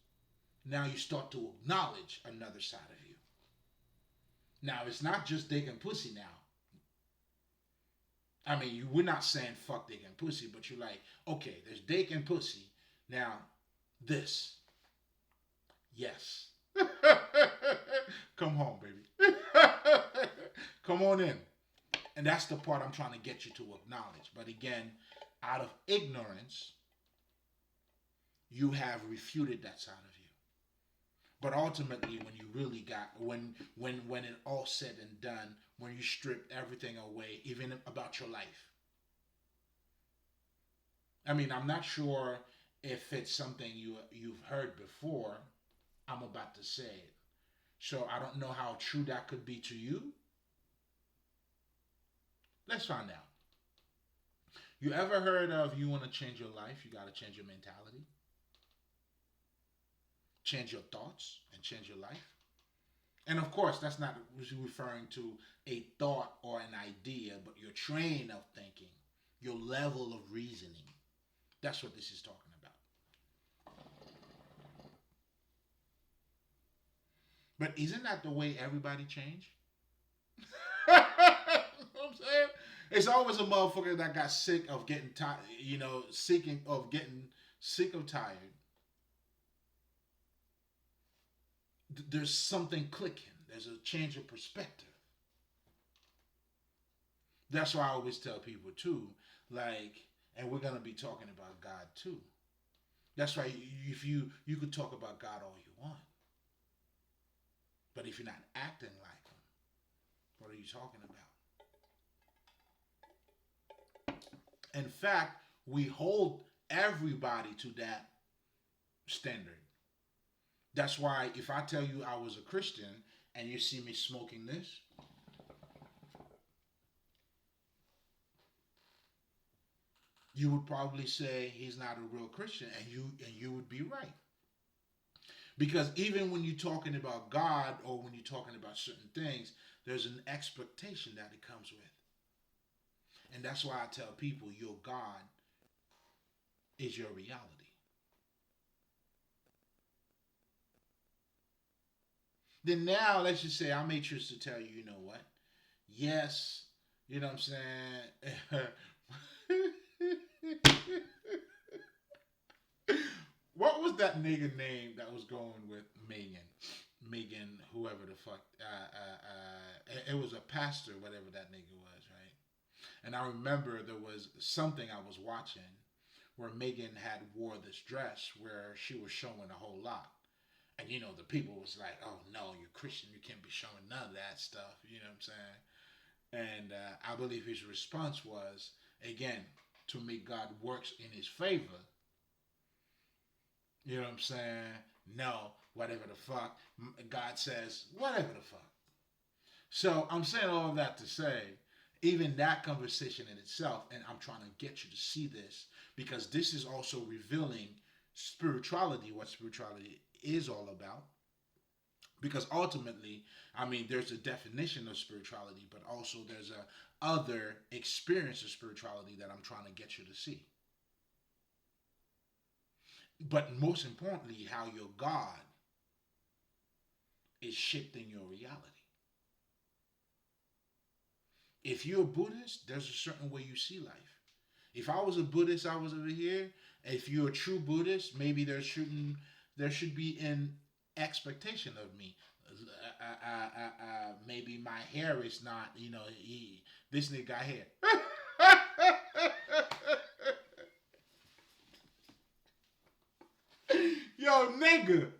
now you start to acknowledge another side of you. Now it's not just dick and pussy now. I mean, we're not saying fuck dick and pussy, but you're like, okay, there's dick and pussy. Now, this. Yes. Come home, baby. Come on in. And that's the part I'm trying to get you to acknowledge. But again, out of ignorance, you have refuted that side of you. But ultimately, when you really got when it all said and done, when you strip everything away, even about your life. I mean, I'm not sure if it's something you've heard before. I'm about to say it, so I don't know how true that could be to you. Let's find out. You ever heard of you want to change your life? You got to change your mentality, change your thoughts, and change your life. And of course, that's not referring to a thought or an idea, but your train of thinking, your level of reasoning. That's what this is talking about. But isn't that the way everybody changed? You know what I'm saying? It's always a motherfucker that got sick of getting tired, sick of tired. There's something clicking. There's a change of perspective. That's why I always tell people too, like, and we're gonna be talking about God too. That's why if you could talk about God all you want, but if you're not acting like Him, what are you talking about? In fact, we hold everybody to that standard. That's why if I tell you I was a Christian and you see me smoking this, you would probably say he's not a real Christian, and you would be right. Because even when you're talking about God or when you're talking about certain things, there's an expectation that it comes with. And that's why I tell people your God is your reality. Then now let's just say I made sure to tell you, you know what? Yes, you know what I'm saying? What was that nigga name that was going with Megan? Megan, whoever the fuck. It was a pastor, whatever that nigga was, right? And I remember there was something I was watching where Megan had wore this dress where she was showing a whole lot. And you know, the people was like, "Oh no, you're Christian. You can't be showing none of that stuff." You know what I'm saying? And I believe his response was, again, to make God works in His favor. You know what I'm saying? No, whatever the fuck. God says, whatever the fuck. So I'm saying all of that to say, even that conversation in itself, and I'm trying to get you to see this because this is also revealing spirituality, what spirituality is all about. Because ultimately, I mean, there's a definition of spirituality, but also there's a other experience of spirituality that I'm trying to get you to see. But most importantly, how your God is shifting your reality. If you're a Buddhist, there's a certain way you see life. If I was a Buddhist, I was over here. If you're a true Buddhist, maybe there should be an expectation of me. Maybe my hair is not, this nigga got hair. Yo, nigga.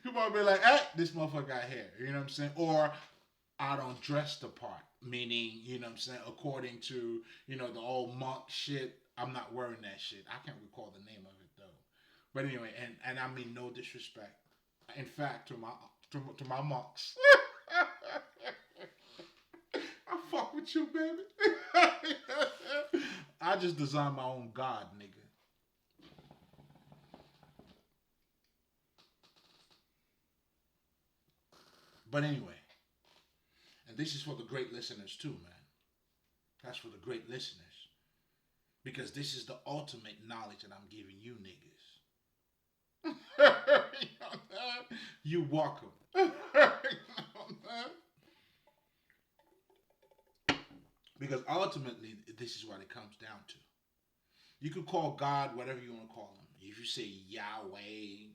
You might be like, this motherfucker got hair. You know what I'm saying? Or I don't dress the part. Meaning, you know what I'm saying, according to, the old monk shit, I'm not wearing that shit. I can't recall the name of it though. But anyway, and I mean no disrespect. In fact, to my monks. I fuck with you, baby. I just designed my own God, nigga. But anyway, and this is for the great listeners too, man. That's for the great listeners. because this is the ultimate knowledge that I'm giving you niggas. You welcome. Because ultimately, this is what it comes down to. You could call God whatever you want to call him. If you say Yahweh,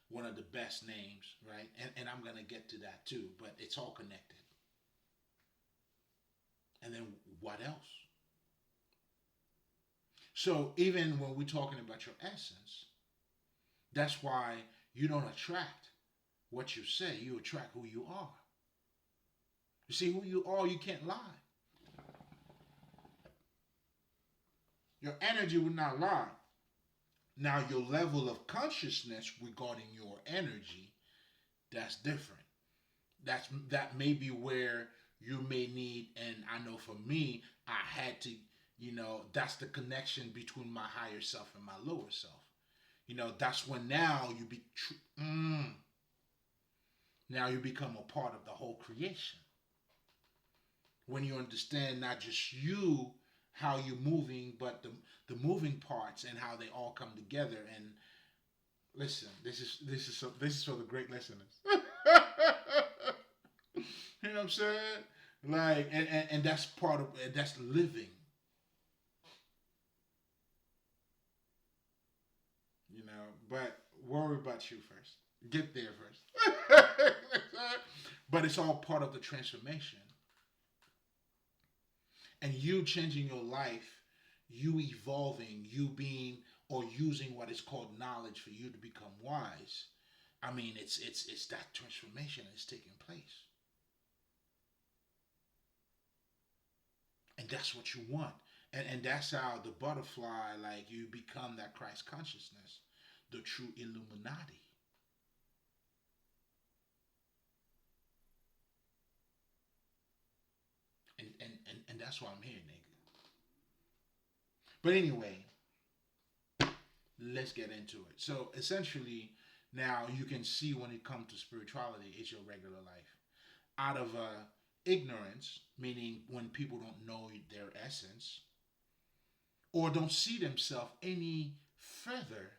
one of the best names, right? And I'm going to get to that too, but it's all connected. And then what else? So even when we're talking about your essence, that's why you don't attract what you say, you attract who you are. You see, who you are, you can't lie. Your energy will not lie. Now, your level of consciousness regarding your energy, that's different. That may be where you may need, and I know for me, I had to, that's the connection between my higher self and my lower self. That's when now now you become a part of the whole creation. When you understand not just you, how you're moving, but the moving parts and how they all come together. And listen, this is for the great listeners. You know what I'm saying? Like, and that's part of that's living. But worry about you first. Get there first. But it's all part of the transformation. And you changing your life, you evolving, you being or using what is called knowledge for you to become wise. I mean, it's that transformation that's taking place. And that's what you want. And that's how the butterfly, like you become that Christ consciousness, the true Illuminati. And that's why I'm here, nigga. But anyway, let's get into it. So essentially, now you can see when it comes to spirituality, it's your regular life. Out of ignorance, meaning when people don't know their essence, or don't see themselves any further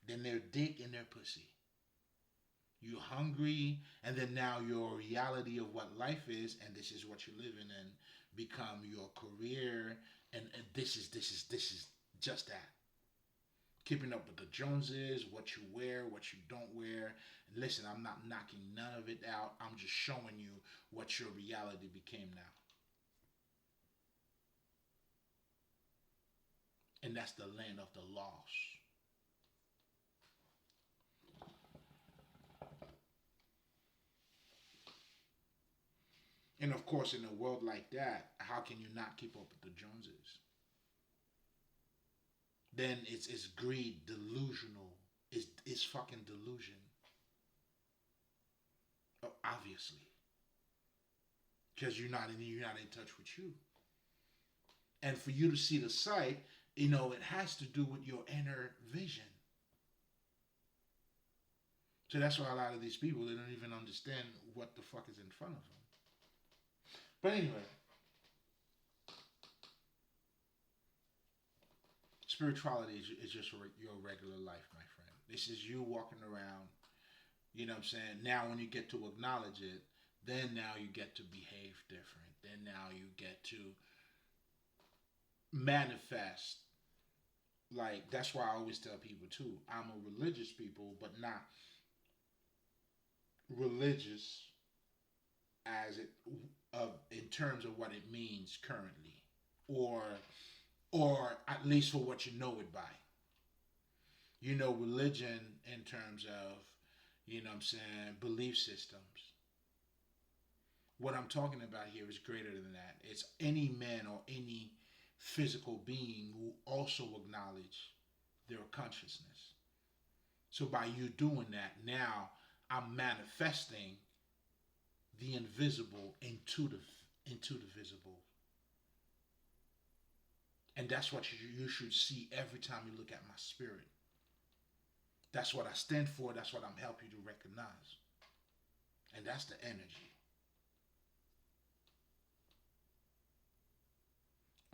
than their dick and their pussy. You're hungry, and then now your reality of what life is, and this is what you're living in, become your career, and this is just that. Keeping up with the Joneses, what you wear, what you don't wear. And listen, I'm not knocking none of it out. I'm just showing you what your reality became now. And that's the land of the lost. And of course, in a world like that, how can you not keep up with the Joneses? Then it's greed, delusional. It's fucking delusion. Obviously, because you're not in touch with you. And for you to see the sight, it has to do with your inner vision. So that's why a lot of these people, they don't even understand what the fuck is in front of them. But anyway, spirituality is just your regular life, my friend. This is you walking around, you know what I'm saying? Now, when you get to acknowledge it, then now you get to behave different. Then now you get to manifest. Like, that's why I always tell people, too, I'm a religious people, but not religious as it in terms of what it means currently, or at least for what you know it by. Religion in terms of, what I'm saying, belief systems. What I'm talking about here is greater than that. It's any man or any physical being who also acknowledge their consciousness. So by you doing that, now I'm manifesting the invisible into the visible. And that's what you should see every time you look at my spirit. That's what I stand for. That's what I'm helping you to recognize. And that's the energy.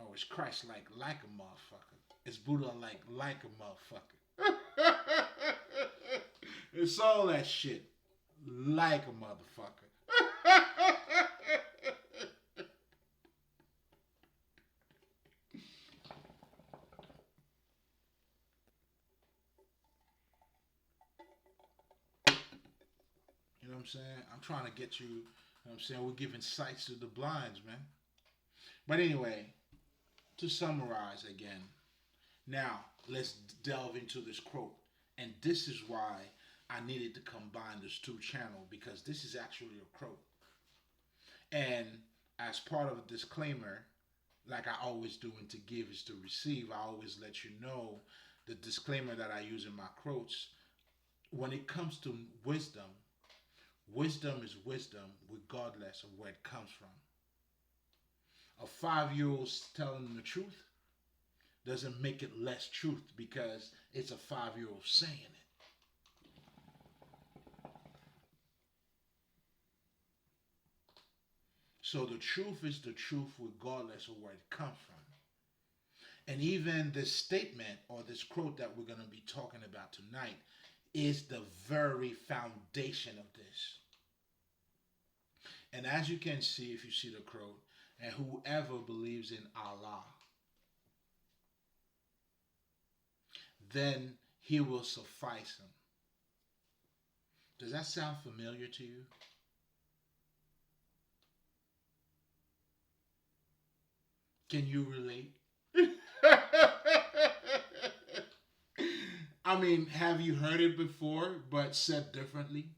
Oh, it's Christ like a motherfucker. It's Buddha like a motherfucker. It's all that shit like a motherfucker. You know what I'm saying? I'm trying to get you. You know what I'm saying? We're giving sights to the blinds, man. But anyway, to summarize again, now let's delve into this quote. And this is why I needed to combine this two channel because this is actually a quote. And as part of a disclaimer, like I always do, and to give is to receive, I always let you know the disclaimer that I use in my quotes. When it comes to wisdom, wisdom is wisdom regardless of where it comes from. A 5-year old telling the truth doesn't make it less truth because it's a 5-year old saying it. So the truth is the truth regardless of where it comes from. And even this statement or this quote that we're going to be talking about tonight is the very foundation of this. And as you can see, if you see the quote, and whoever believes in Allah, then he will suffice him. Does that sound familiar to you? Can you relate? I mean, have you heard it before, but said differently?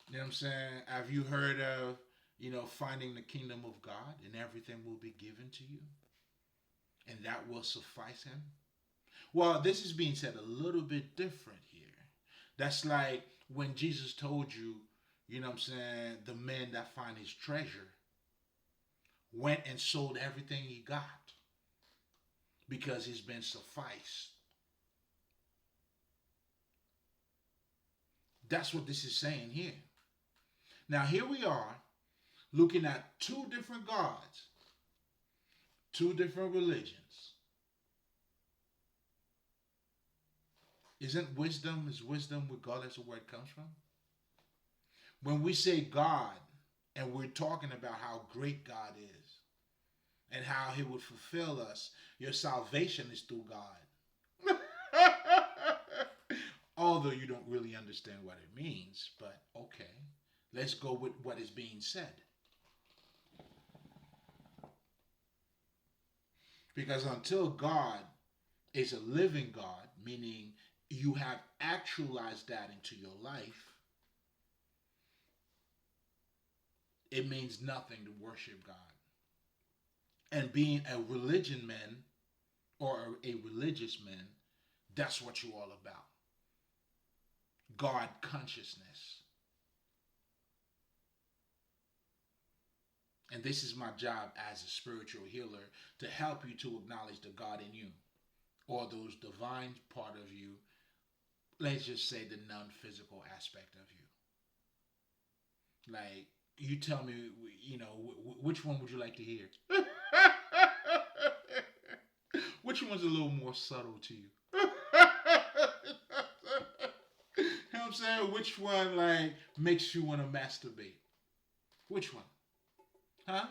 You know what I'm saying? Have you heard of, finding the kingdom of God and everything will be given to you? And that will suffice him? Well, this is being said a little bit different here. That's like when Jesus told you, you know what I'm saying, the man that find his treasure went and sold everything he got because he's been sufficed. That's what this is saying here. Now, here we are looking at two different gods, two different religions. Isn't wisdom is wisdom regardless of where it comes from? When we say God and we're talking about how great God is and how he would fulfill us, your salvation is through God. Although you don't really understand what it means, but okay. Let's go with what is being said. Because until God is a living God, meaning you have actualized that into your life, it means nothing to worship God. And being a religion man or a religious man, that's what you're all about. God consciousness. And this is my job as a spiritual healer to help you to acknowledge the God in you or those divine part of you. Let's just say the non-physical aspect of you. Like, you tell me, which one would you like to hear? Which one's a little more subtle to you? You know what I'm saying? Which one, makes you want to masturbate? Which one? Huh?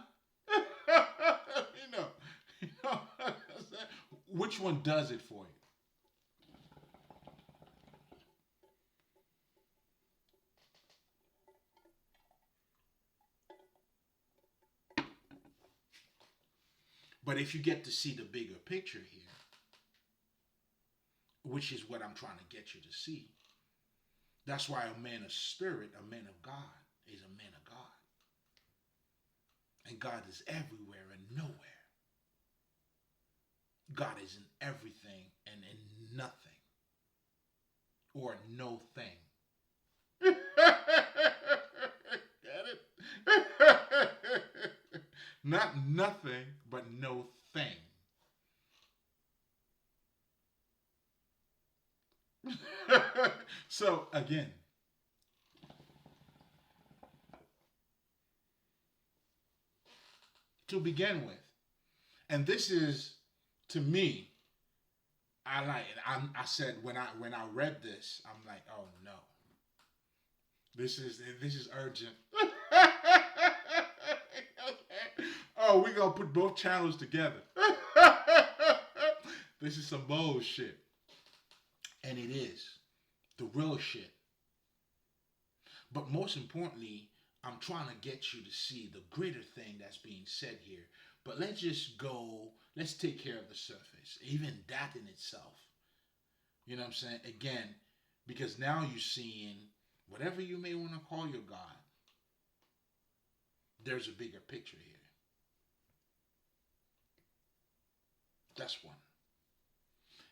you know, you know which one does it for you? But if you get to see the bigger picture here, which is what I'm trying to get you to see, that's why a man of spirit, a man of God, is a man of God. And God is everywhere and nowhere. God is in everything and in nothing. Or no thing. Get it? Not nothing, but no thing. So again, to begin with, and this is to me, I like it. I said when I read this, I'm like, oh no, this is urgent. Oh, we gonna put both channels together. This is some bullshit, and it is the real shit. But most importantly, I'm trying to get you to see the greater thing that's being said here. But let's just go, let's take care of the surface. Even that in itself. You know what I'm saying? Again, because now you're seeing whatever you may want to call your God, there's a bigger picture here. That's one.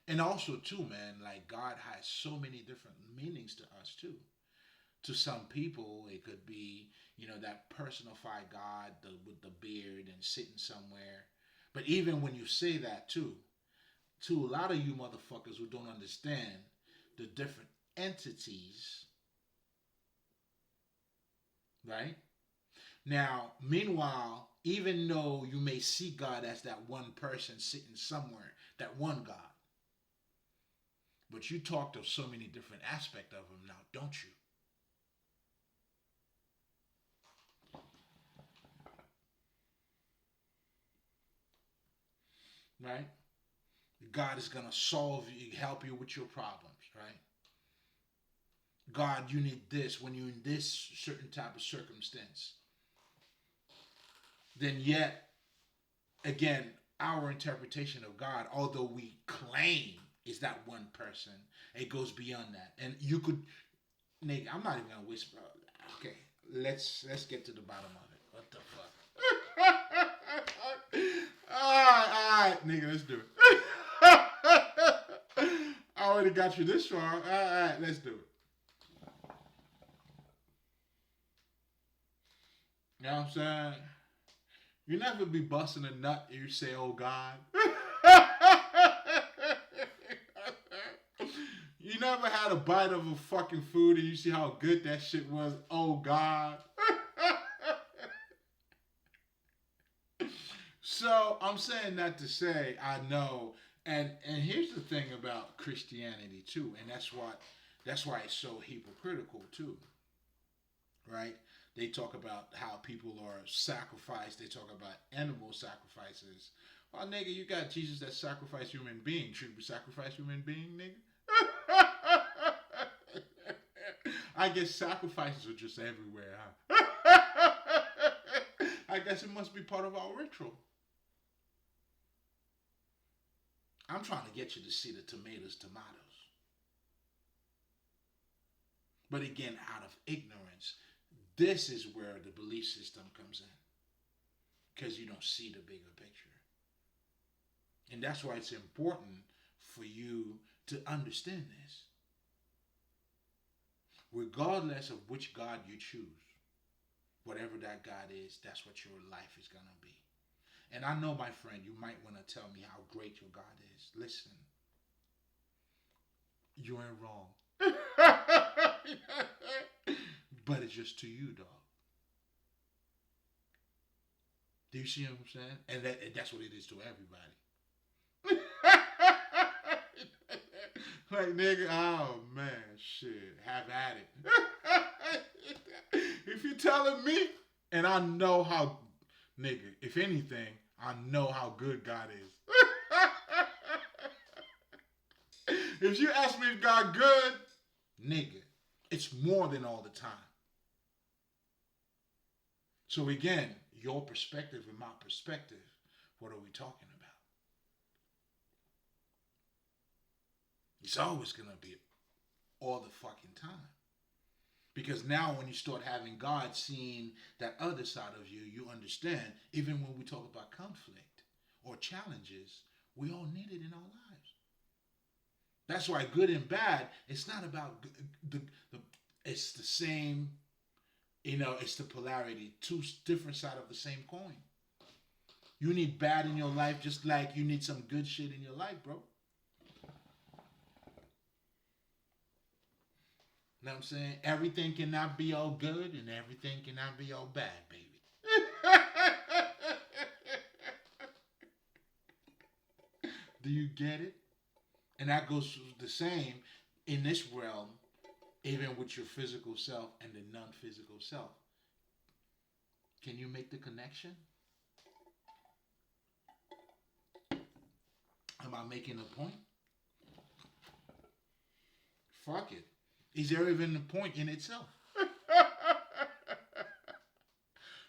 And also, too, man, like God has so many different meanings to us, too. To some people, it could be, that personified God with the beard and sitting somewhere. But even when you say that, too, to a lot of you motherfuckers who don't understand the different entities, right? Now, meanwhile, even though you may see God as that one person sitting somewhere, that one God, but you talked of so many different aspects of him now, don't you? Right? God is going to solve you, help you with your problems, right? God, you need this when you're in this certain type of circumstance. Then yet, again, our interpretation of God, although we claim is that one person, it goes beyond that. And you could, Nick, I'm not even going to whisper. Okay, let's get to the bottom of it. What the fuck? All right, nigga, let's do it. I already got you this far. All right, let's do it. You know what I'm saying? You never be busting a nut and you say, oh God. You never had a bite of a fucking food and you see how good that shit was, oh God. So I'm saying that to say I know, and here's the thing about Christianity too, and that's why it's so hypocritical too, right? They talk about how people are sacrificed. They talk about animal sacrifices. Well, nigga, you got Jesus that sacrificed human beings. Should we sacrifice human being, nigga? I guess sacrifices are just everywhere, huh? I guess it must be part of our ritual. I'm trying to get you to see the tomatoes. But again, out of ignorance, this is where the belief system comes in. Because you don't see the bigger picture. And that's why it's important for you to understand this. Regardless of which God you choose, whatever that God is, that's what your life is going to be. And I know, my friend, you might want to tell me how great your God is. Listen, you ain't wrong. But it's just to you, dog. Do you see what I'm saying? And that's what it is to everybody. Like, nigga, oh man, shit, have at it. If you're telling me, and I know how, nigga, if anything, I know how good God is. If you ask me if God good, nigga, it's more than all the time. So again, your perspective and my perspective, what are we talking about? It's always going to be all the fucking time. Because now when you start having God seeing that other side of you, you understand, even when we talk about conflict or challenges, we all need it in our lives. That's why good and bad, it's not about it's the same, it's the polarity, two different sides of the same coin. You need bad in your life just like you need some good shit in your life, bro. Know what I'm saying? Everything cannot be all good and everything cannot be all bad, baby. Do you get it? And that goes the same in this realm, even with your physical self and the non physical self. Can you make the connection? Am I making a point? Fuck it. Is there even a point in itself?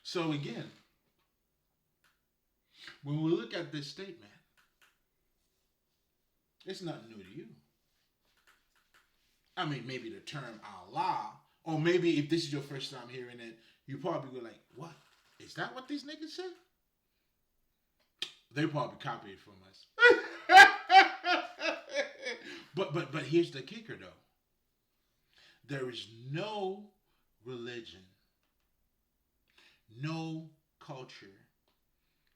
So again, when we look at this statement, it's nothing new to you. I mean, maybe the term Allah, or maybe if this is your first time hearing it, you probably go like, "What? Is that what these niggas say?" They probably copied it from us. but here's the kicker though. There is no religion, no culture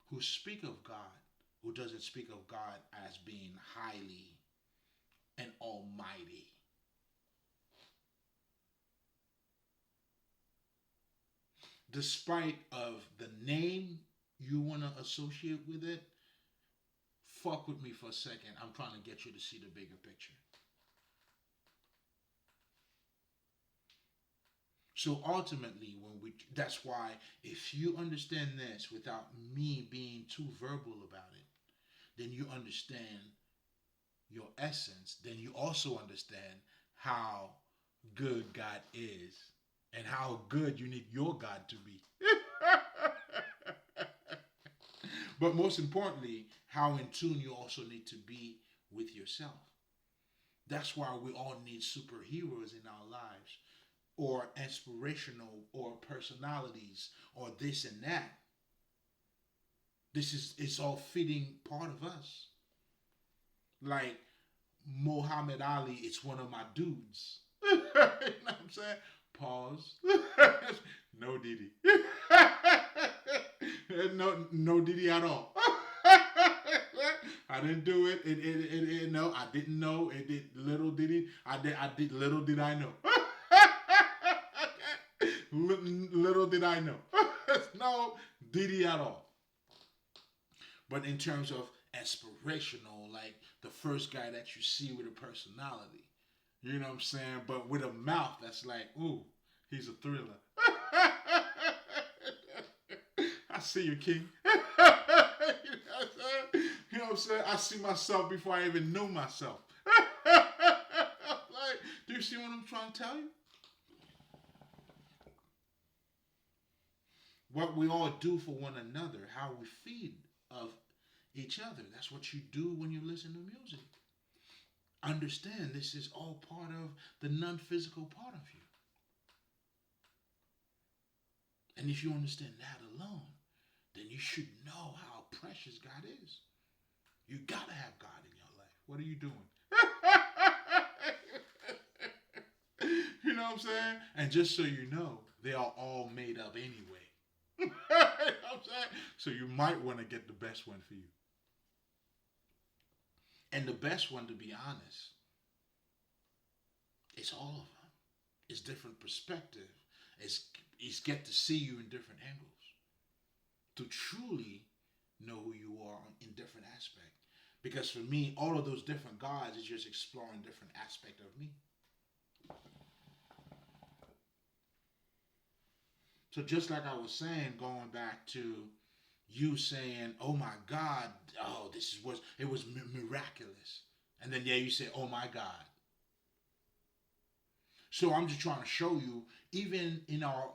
who speak of God, who doesn't speak of God as being highly and almighty. Despite of the name you want to associate with it, fuck with me for a second. I'm trying to get you to see the bigger picture. So ultimately, that's why if you understand this without me being too verbal about it, then you understand your essence. Then you also understand how good God is and how good you need your God to be. But most importantly, how in tune you also need to be with yourself. That's why we all need superheroes in our lives, or inspirational, or personalities, or this and that. It's all fitting part of us. Like Muhammad Ali, it's one of my dudes. You know what I'm saying? Pause. No Diddy. No Diddy at all. I didn't do it. No, I didn't know. It did little Diddy. I did little did I know. Little did I know. No Diddy at all. But in terms of aspirational, like the first guy that you see with a personality, you know what I'm saying? But with a mouth that's like, ooh, he's a thriller. I see you, King. You know what I'm saying? I see myself before I even knew myself. Like, do you see what I'm trying to tell you? What we all do for one another, how we feed of each other. That's what you do when you listen to music. Understand this is all part of the non-physical part of you. And if you understand that alone, then you should know how precious God is. You gotta have God in your life. What are you doing? You know what I'm saying? And just so you know, they are all made up anyway. You know what I'm saying? So you might want to get the best one for you. And the best one, to be honest, it's all of them. It's different perspective. It's get to see you in different angles. To truly know who you are in different aspects. Because for me, all of those different gods is just exploring different aspect of me. So just like I was saying, going back to you saying, "Oh my God, oh it was miraculous," and then you say, "Oh my God." So I'm just trying to show you, even in our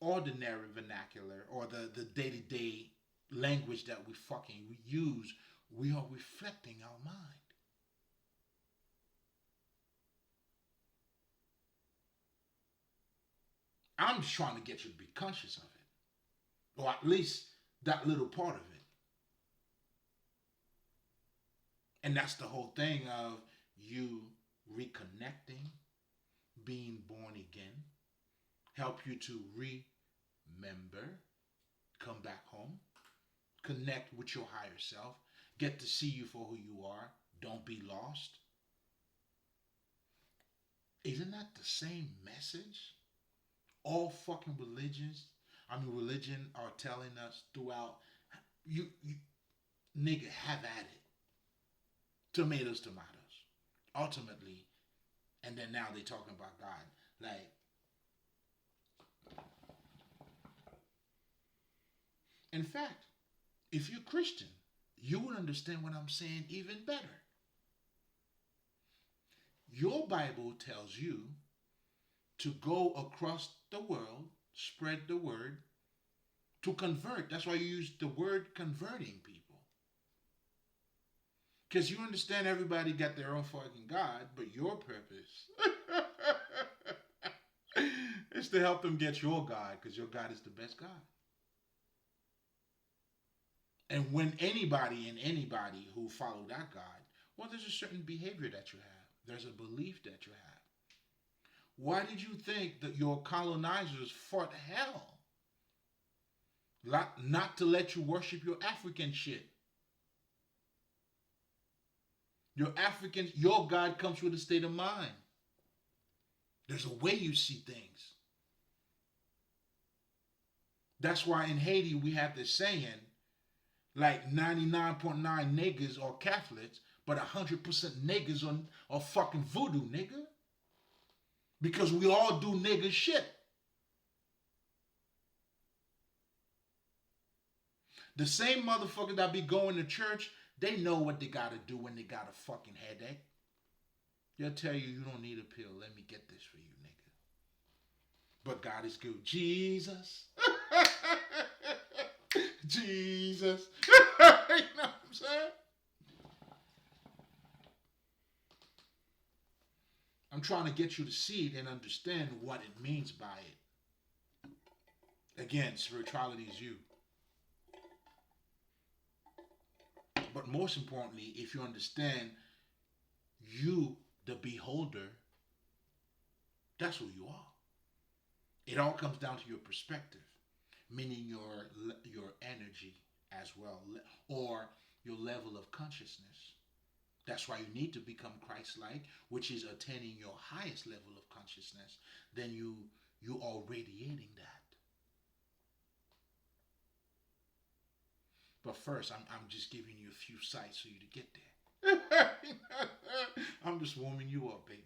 ordinary vernacular or the day to day language that we use, we are reflecting our mind. I'm just trying to get you to be conscious of it, or at least that little part of it. And that's the whole thing of you reconnecting, being born again, help you to remember, come back home, connect with your higher self, get to see you for who you are, don't be lost. Isn't that the same message? All fucking religion are telling us throughout. You nigga, have at it. Tomatoes, tomatoes. Ultimately, and then now they talking about God. Like, in fact, if you're Christian, you would understand what I'm saying even better. Your Bible tells you to go across the world, spread the word, to convert. That's why you use the word converting people. Because you understand everybody got their own fucking God, but your purpose is to help them get your God, because your God is the best God. And when anybody who follow that God, well, there's a certain behavior that you have. There's a belief that you have. Why did you think that your colonizers fought hell not to let you worship your African shit? Your God comes with a state of mind. There's a way you see things. That's why in Haiti we have this saying, like 99.9 niggas are Catholics, but 100% niggas are fucking voodoo, nigga. Because we all do nigga shit. The same motherfuckers that be going to church, they know what they gotta do when they got a fucking headache. They'll tell you, you don't need a pill. Let me get this for you, nigga. But God is good. Jesus. Jesus. You know what I'm saying? I'm trying to get you to see it and understand what it means by it. Again, spirituality is you. But most importantly, if you understand you, the beholder, that's who you are. It all comes down to your perspective, meaning your energy as well, or your level of consciousness. That's why you need to become Christ-like, which is attaining your highest level of consciousness. Then you are radiating that. But first, I'm just giving you a few sites for you to get there. I'm just warming you up, baby.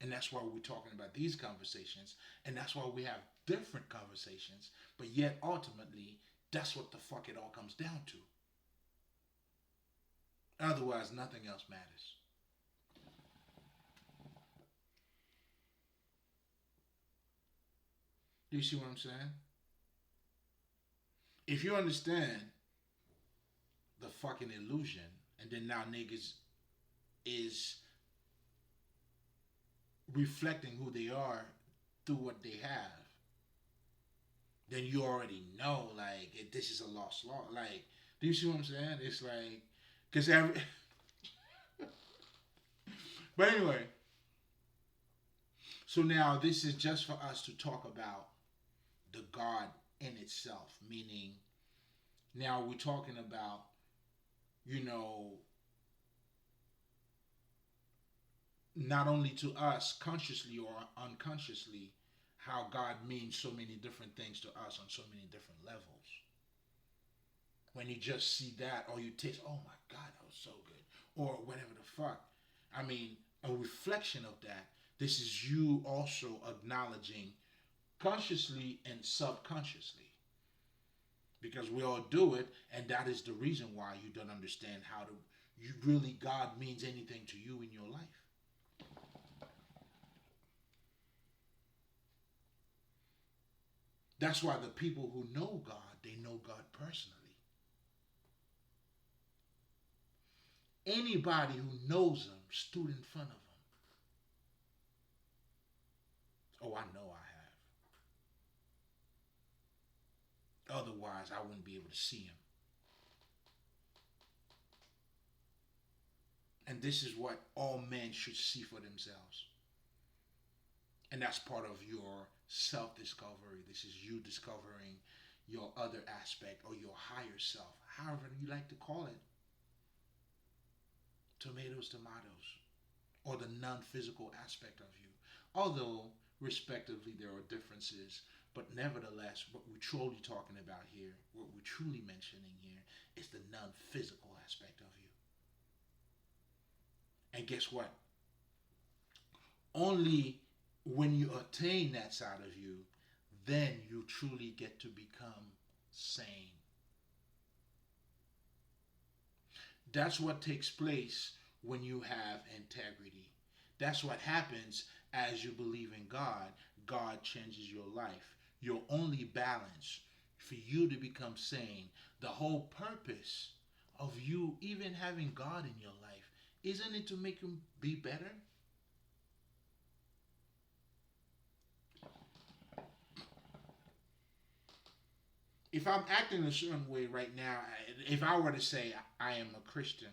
And that's why we're talking about these conversations. And that's why we have different conversations. But yet, ultimately, that's what the fuck it all comes down to. Otherwise, nothing else matters. Do you see what I'm saying? If you understand the fucking illusion, and then now niggas is reflecting who they are through what they have, then you already know, like, this is a lost law. Like, do you see what I'm saying? It's like, because every. But anyway, so now this is just for us to talk about the God in itself, meaning now we're talking about, you know, not only to us consciously or unconsciously, how God means so many different things to us on so many different levels. When you just see that, or you taste, oh my God, that was so good, or whatever the fuck. I mean, a reflection of that. This is you also acknowledging consciously and subconsciously. Because we all do it, and that is the reason why you don't understand how to, you really, God means anything to you in your life. That's why the people who know God, they know God personally. Anybody who knows Him stood in front of Him. Oh, I know I have. Otherwise, I wouldn't be able to see Him. And this is what all men should see for themselves. And that's part of your self-discovery. This is you discovering your other aspect or your higher self, however you like to call it. Tomatoes, tomatoes. or the non-physical aspect of you. Although, respectively, there are differences, but nevertheless, what we're truly talking about here, what we're truly mentioning here, is the non-physical aspect of you. And guess what? Only when you attain that side of you, then you truly get to become sane. That's what takes place when you have integrity. That's what happens as you believe in God. God changes your life. Your only balance for you to become sane, the whole purpose of you even having God in your life, isn't it to make him be better? If I'm acting a certain way right now, if I were to say I am a Christian,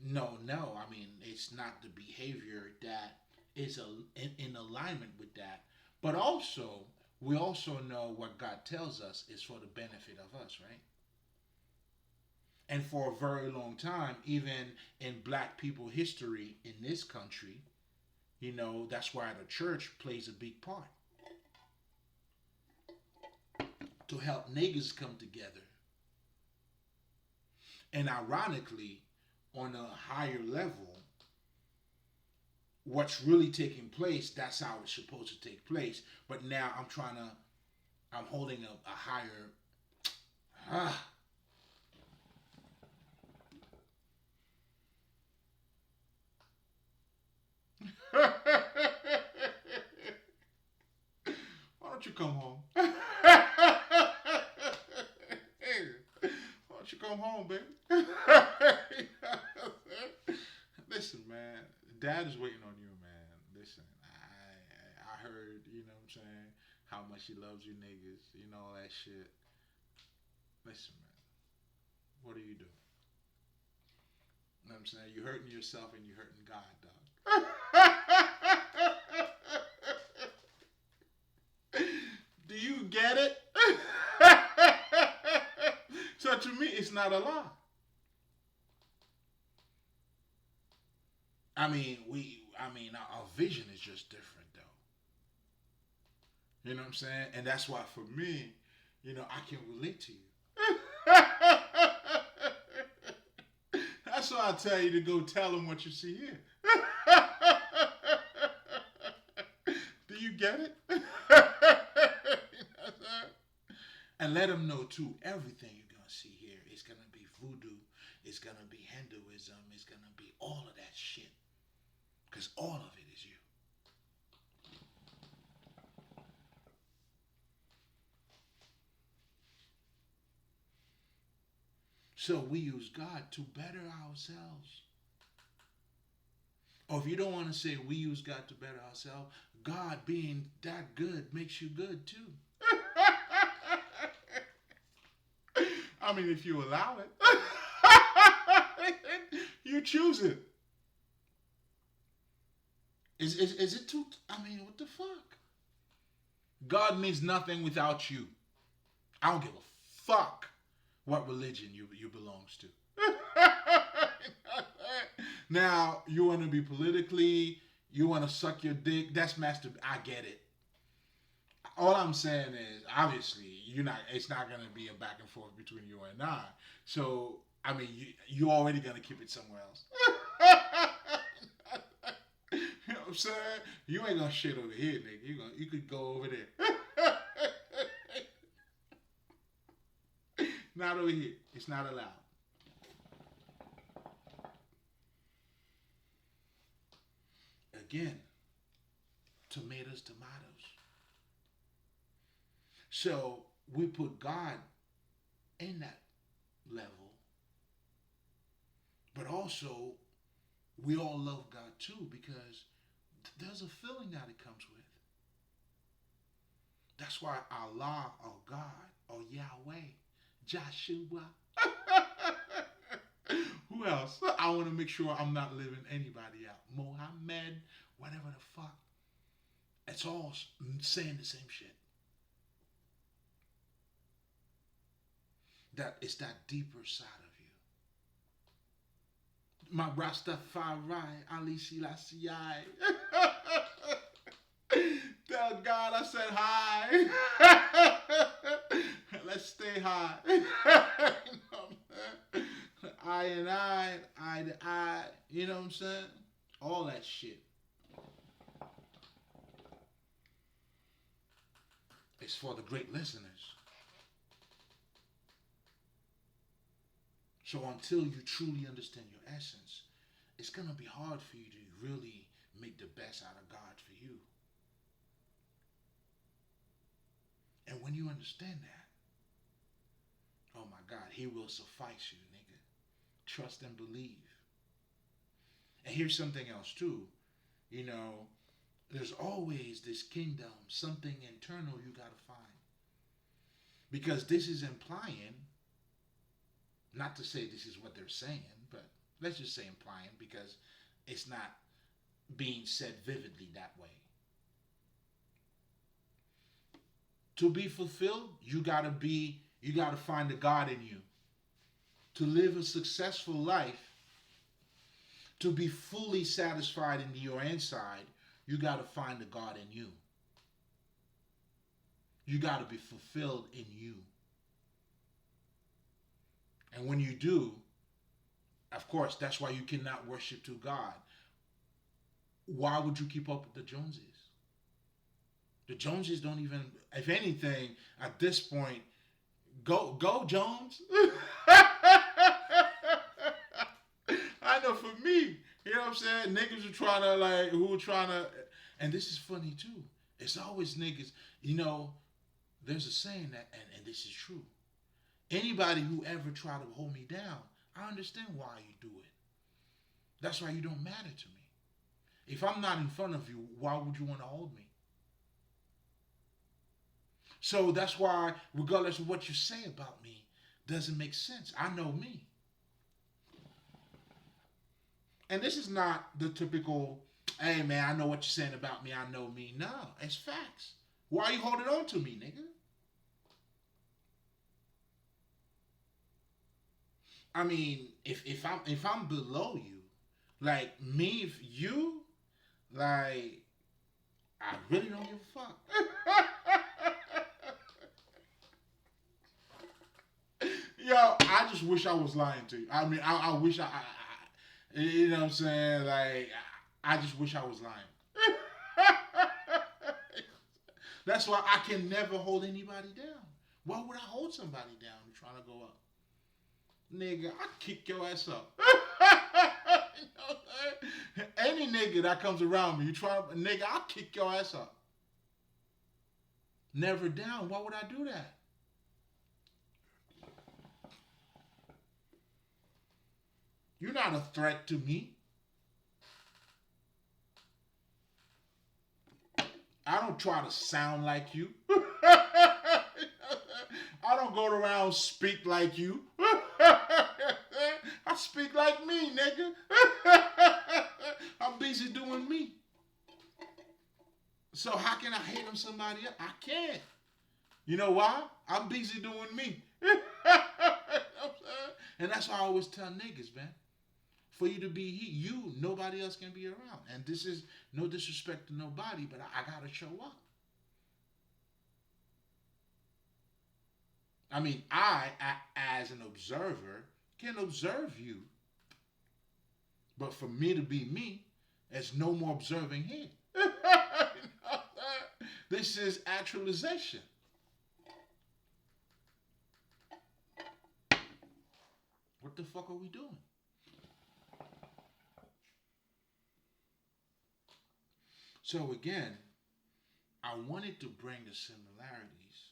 no, I mean, it's not the behavior that is in alignment with that. But also, we also know what God tells us is for the benefit of us, right? And for a very long time, even in black people history in this country, that's why the church plays a big part to help niggas come together. And ironically, on a higher level, what's really taking place, that's how it's supposed to take place. But now I'm holding a higher. Ah, why don't you come home? Why don't you come home, baby? Listen, man. Dad is waiting on you, man. Listen, I heard, what I'm saying, how much he loves you niggas, all that shit. Listen, man. What are you doing? You know what I'm saying? You're hurting yourself and you're hurting God, dog. Do you get it? So to me, it's not a lie. Our vision is just different, though. You know what I'm saying? And that's why, for me, I can relate to you. That's why I tell you to go tell them what you see here. Do you get it? And let them know too. Everything you're gonna see here is gonna be voodoo. It's gonna be Hinduism. It's gonna be all of that shit. Because all of it is you. So we use God to better ourselves. Or if you don't want to say we use God to better ourselves, God being that good makes you good too. I mean, if you allow it, you choose it. Is it too? I mean, what the fuck? God means nothing without you. I don't give a fuck what religion you belongs to. Now, you want to be politically, you want to suck your dick, that's master. I get it. All I'm saying is, obviously, it's not going to be a back and forth between you and I. So, I mean, you already going to keep it somewhere else. You know what I'm saying? You ain't going to shit over here, nigga. You could go over there. Not over here. It's not allowed. Again, tomatoes. So we put God in that level, but also we all love God too because there's a feeling that it comes with. That's why Allah or God or Yahweh, Joshua. Who else? I want to make sure I'm not leaving anybody out. Mohammed, whatever the fuck. It's all saying the same shit. That it's that deeper side of you. My Rastafari, Ali Selassie. Tell God I said hi. Let's stay high. You know what I'm saying? Eye and eye to eye. You know what I'm saying? All that shit. It's for the great listeners. So until you truly understand your essence, it's gonna be hard for you to really make the best out of God for you. And when you understand that, oh my God, He will suffice you, nigga. Trust and believe. And here's something else too. You know, there's always this kingdom, something internal you gotta find. Because this is implying, not to say this is what they're saying, but let's just say implying because it's not being said vividly that way. To be fulfilled, you gotta find the God in you. To live a successful life, to be fully satisfied in your inside, you gotta find the God in you. You gotta be fulfilled in you. And when you do, of course, that's why you cannot worship to God. Why would you keep up with the Joneses? The Joneses don't even, if anything, at this point, go Jones. I know for me, you know what I'm saying? Niggas are trying to who are trying to, and this is funny too. It's always niggas, you know, there's a saying that, and this is true. Anybody who ever try to hold me down, I understand why you do it. That's why you don't matter to me. If I'm not in front of you, why would you want to hold me? So that's why, regardless of what you say about me, doesn't make sense. I know me. And this is not the typical, hey man, I know what you're saying about me, I know me. No, it's facts. Why are you holding on to me, nigga? I mean, if I'm below you, like me, if you, like, I really don't give a fuck. Yo, I just wish I was lying to you. I mean, I wish you know what I'm saying? Like, I just wish I was lying. That's why I can never hold anybody down. Why would I hold somebody down who's trying to go up? Nigga, I kick your ass up. You know, any nigga that comes around me, you try, nigga, I'll kick your ass up. Never down. Why would I do that? You're not a threat to me. I don't try to sound like you. I don't go around speak like you. I speak like me, nigga. I'm busy doing me. So how can I hate on somebody else? I can't. You know why? I'm busy doing me. And that's why I always tell niggas, man. For you to be you, nobody else can be around. And this is no disrespect to nobody, but I gotta show up. I mean, as an observer, can observe you. But for me to be me, there's no more observing here. This is actualization. What the fuck are we doing? So again, I wanted to bring the similarities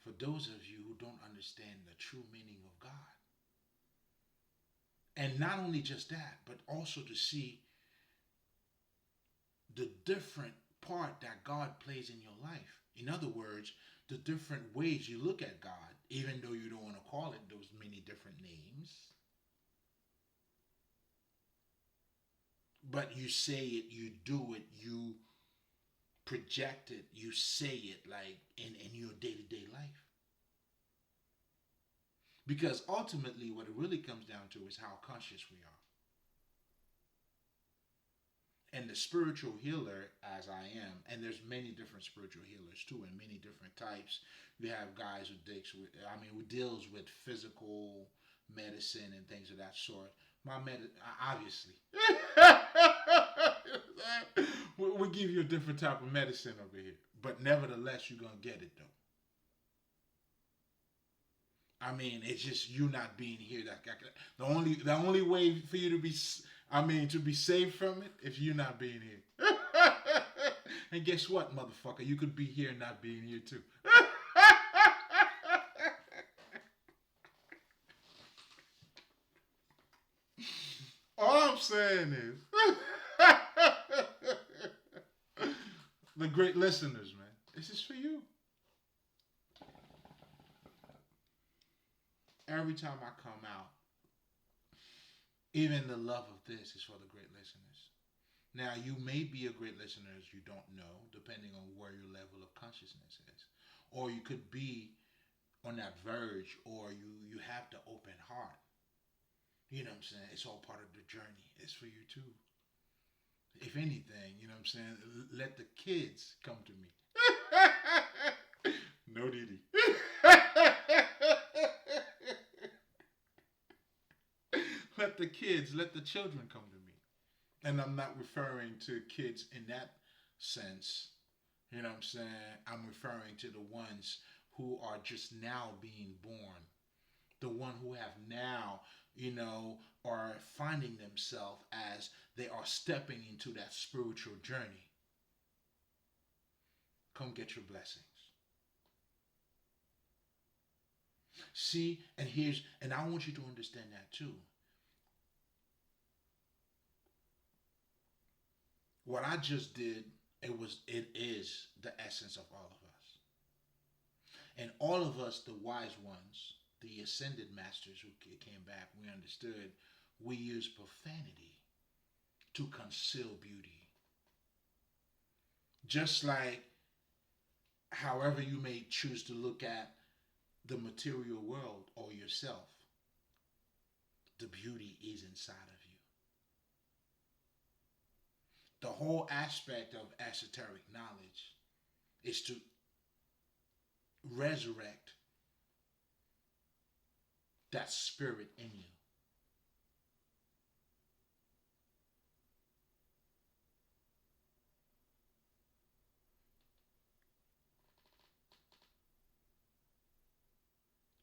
for those of you who don't understand the true meaning of God. And not only just that, but also to see the different part that God plays in your life. In other words, the different ways you look at God, even though you don't want to call it those many different names. But you say it, you do it, you project it, you say it like in your day-to-day life. Because ultimately, what it really comes down to is how conscious we are. And the spiritual healer, as I am, and there's many different spiritual healers too, and many different types. You have guys who who deals with physical medicine and things of that sort. Obviously, we give you a different type of medicine over here, but nevertheless, you're gonna get it though. I mean, it's just you not being here. The only way for you to be, to be saved from it, if you not being here. And guess what, motherfucker? You could be here and not being here too. All I'm saying is, the great listeners, man, this is for you. Every time I come out, even the love of this is for the great listeners. Now, you may be a great listener as you don't know, depending on where your level of consciousness is. Or you could be on that verge, or you have the open heart. You know what I'm saying? It's all part of the journey. It's for you too. If anything, you know what I'm saying? Let the kids come to me. No Didi. Let the children come to me. And I'm not referring to kids in that sense. You know what I'm saying? I'm referring to the ones who are just now being born. The one who have now, are finding themselves as they are stepping into that spiritual journey. Come get your blessings. See, and I want you to understand that too. What I just did, it is the essence of all of us. And all of us, the wise ones, the ascended masters who came back, we understood we use profanity to conceal beauty. Just like however you may choose to look at the material world or yourself, the beauty is inside of you. The whole aspect of esoteric knowledge is to resurrect that spirit in you.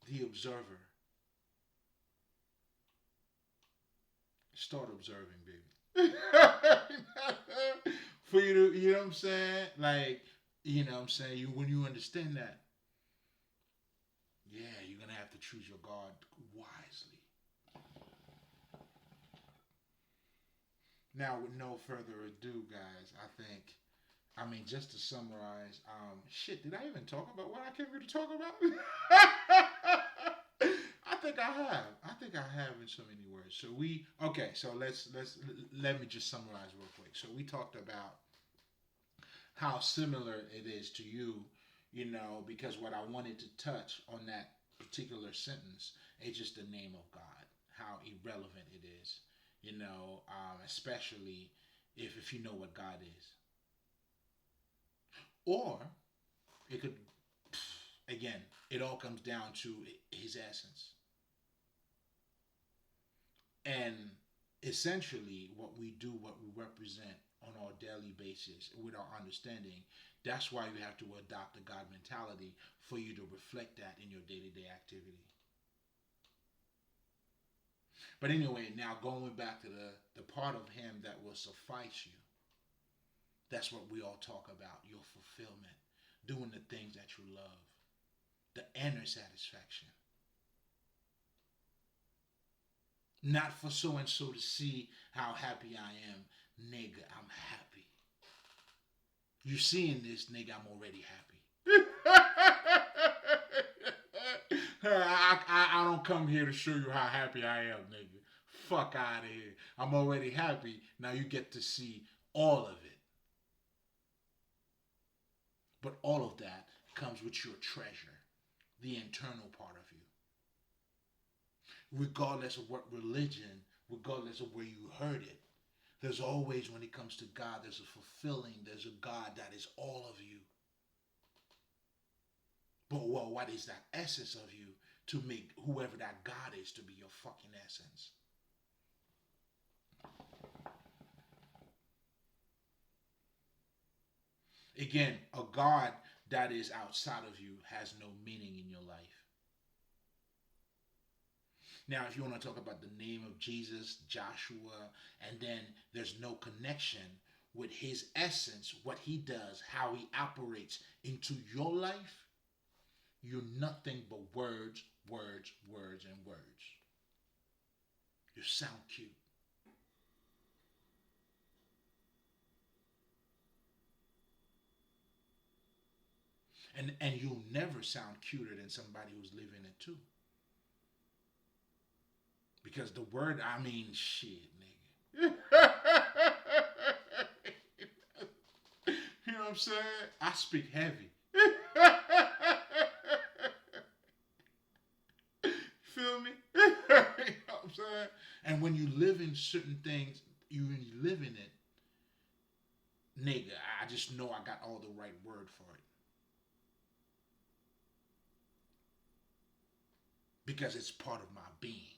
The observer. Start observing, baby. For you to, you know what I'm saying? Like, you know what I'm saying? When you understand that, yeah, you're going to have to choose your God wisely. Now, with no further ado, guys, just to summarize, shit, did I even talk about what I came here to talk about? I think I have in so many words. So let me just summarize real quick. So we talked about how similar it is to you, because what I wanted to touch on that particular sentence is just the name of God, how irrelevant it is, especially if you know what God is. Or it could, again, it all comes down to his essence. And essentially, what we do, what we represent on our daily basis with our understanding, that's why you have to adopt the God mentality for you to reflect that in your day to day activity. But anyway, now going back to the part of him that will suffice you, that's what we all talk about, your fulfillment, doing the things that you love, the inner satisfaction. Not for so and so to see how happy I am. Nigga, I'm happy. You seeing this, nigga, I'm already happy. I don't come here to show you how happy I am, nigga. Fuck out of here. I'm already happy. Now you get to see all of it. But all of that comes with your treasure, the internal part of you. regardless of what religion, regardless of where you heard it. There's always, when it comes to God, there's a fulfilling, there's a God that is all of you. But well, what is that essence of you to make whoever that God is to be your fucking essence? Again, a God that is outside of you has no meaning in your life. Now, if you want to talk about the name of Jesus, Joshua, and then there's no connection with his essence, what he does, how he operates into your life, you're nothing but words, words, words, and words. You sound cute. And you'll never sound cuter than somebody who's living it too. Because the word, I mean, shit, nigga. You know what I'm saying? I speak heavy. Feel me? You know what I'm saying? And when you live in certain things, when you live in it, nigga, I just know I got all the right word for it. Because it's part of my being.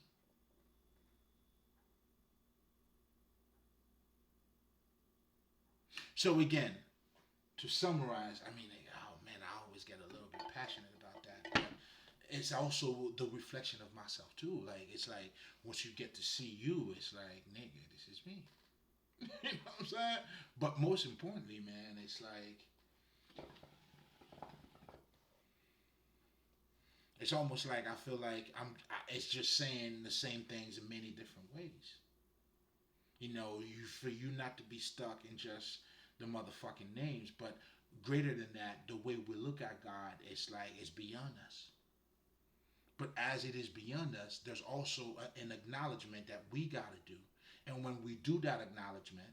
So again, to summarize, I mean, oh man, I always get a little bit passionate about that. But it's also the reflection of myself too. Like it's like once you get to see you, it's like, nigga, this is me. You know what I'm saying? But most importantly, man, it's like it's almost like I feel like it's just saying the same things in many different ways. You know, for you not to be stuck in just the motherfucking names, but greater than that, the way we look at God, it's like it's beyond us. But as it is beyond us, there's also an acknowledgement that we got to do. And when we do that acknowledgement,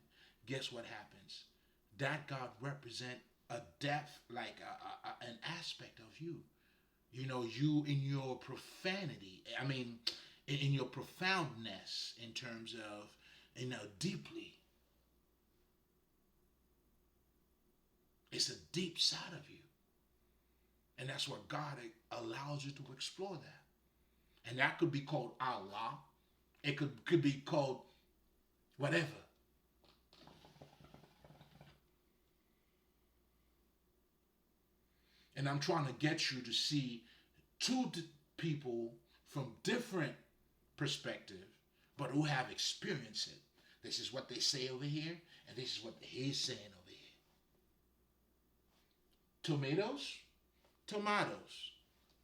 guess what happens? That God represent a depth, like an aspect of you. You know, you in your profanity. I mean, in your profoundness, in terms of, you know, deeply. It's a deep side of you. And that's what God allows you to explore that. And that could be called Allah. It could be called whatever. And I'm trying to get you to see two people from different perspective, but who have experienced it. This is what they say over here, and this is what he's saying over here. Tomatoes, tomatoes,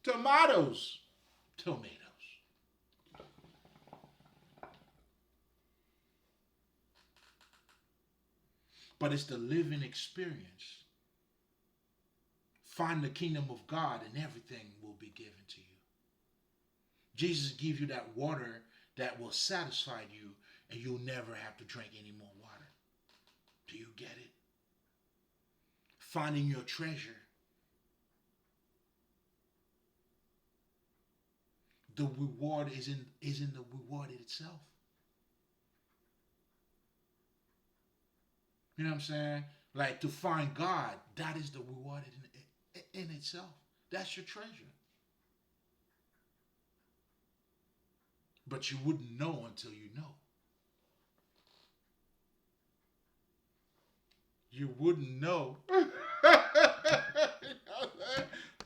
tomatoes, tomatoes. But it's the living experience. Find the kingdom of God and everything will be given to you. Jesus gives you that water that will satisfy you and you'll never have to drink any more water. Do you get it? Finding your treasure. The reward is in the reward itself. You know what I'm saying? Like to find God, that is the reward in itself. That's your treasure. But you wouldn't know until you know. You wouldn't know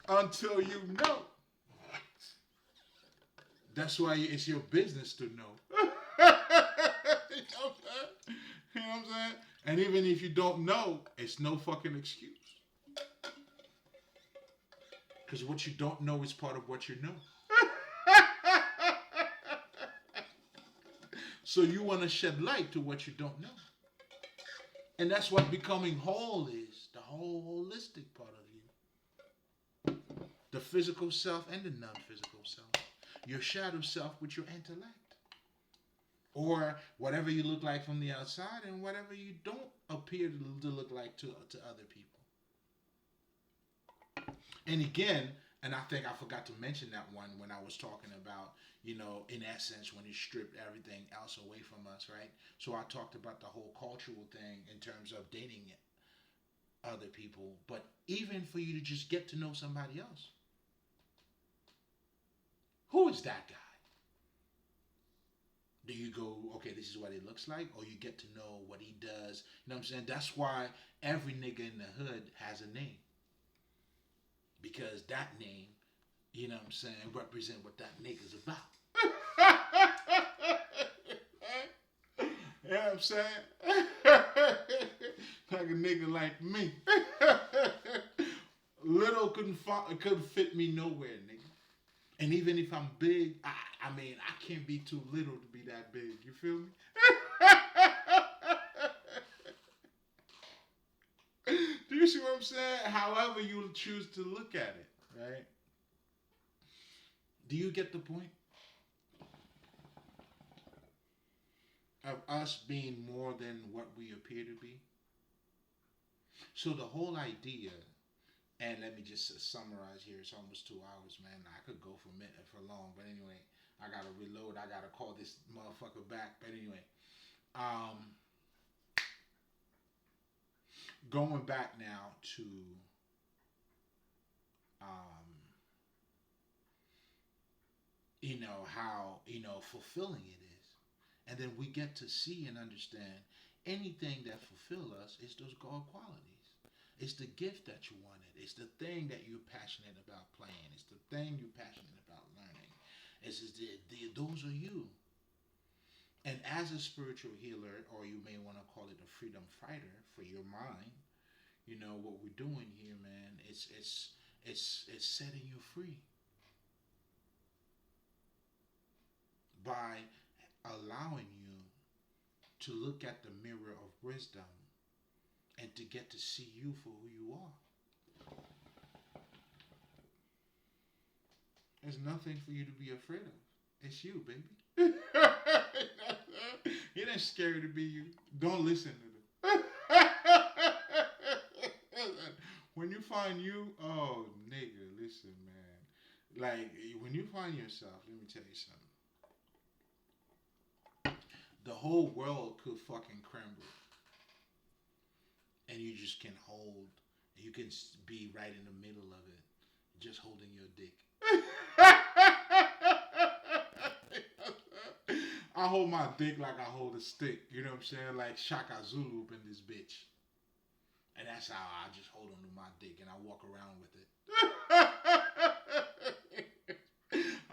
until you know. That's why it's your business to know. You know what I'm saying? And even if you don't know, it's no fucking excuse. Because what you don't know is part of what you know. So you want to shed light to what you don't know. And that's what becoming whole is. The whole holistic part of you. The physical self and the non-physical self. Your shadow self with your intellect. Or whatever you look like from the outside and whatever you don't appear to look like to other people. And again, And I think I forgot to mention that one when I was talking about, in essence, when he stripped everything else away from us, right? So I talked about the whole cultural thing in terms of dating other people, but even for you to just get to know somebody else. Who is that guy? Do you go, okay, this is what he looks like, or you get to know what he does? You know what I'm saying? That's why every nigga in the hood has a name, because that name, you know what I'm saying, represent what that nigga's about. You know what I'm saying? Like a nigga like me. Little couldn't fit me nowhere, nigga. And even if I'm big, I mean, I can't be too little to be that big. You feel me? Do you see what I'm saying? However you choose to look at it, right? Do you get the point of us being more than what we appear to be? So the whole idea, and let me just summarize here. It's almost 2 hours, man. I could go for a minute for long, but anyway, I gotta reload. I gotta call this motherfucker back. But anyway, um, going back now to um, how fulfilling it is, and then we get to see and understand anything that fulfill us is those God qualities. It's the gift that you wanted. It's the thing that you're passionate about playing. It's the thing you're passionate about learning. It's just those are you. And as a spiritual healer, or you may want to call it a freedom fighter for your mind, what we're doing here, man. It's setting you free by allowing you to look at the mirror of wisdom and to get to see you for who you are. There's nothing for you to be afraid of. It's you, baby. It ain't scary to be you. Don't listen to them. When you find you, oh, nigga, listen, man. Like, when you find yourself, let me tell you something. The whole world could fucking crumble. And you just can hold, you can be right in the middle of it, just holding your dick. I hold my dick like I hold a stick. You know what I'm saying? Like Shaka Zulu up in this bitch. And that's how I just hold onto my dick and I walk around with it.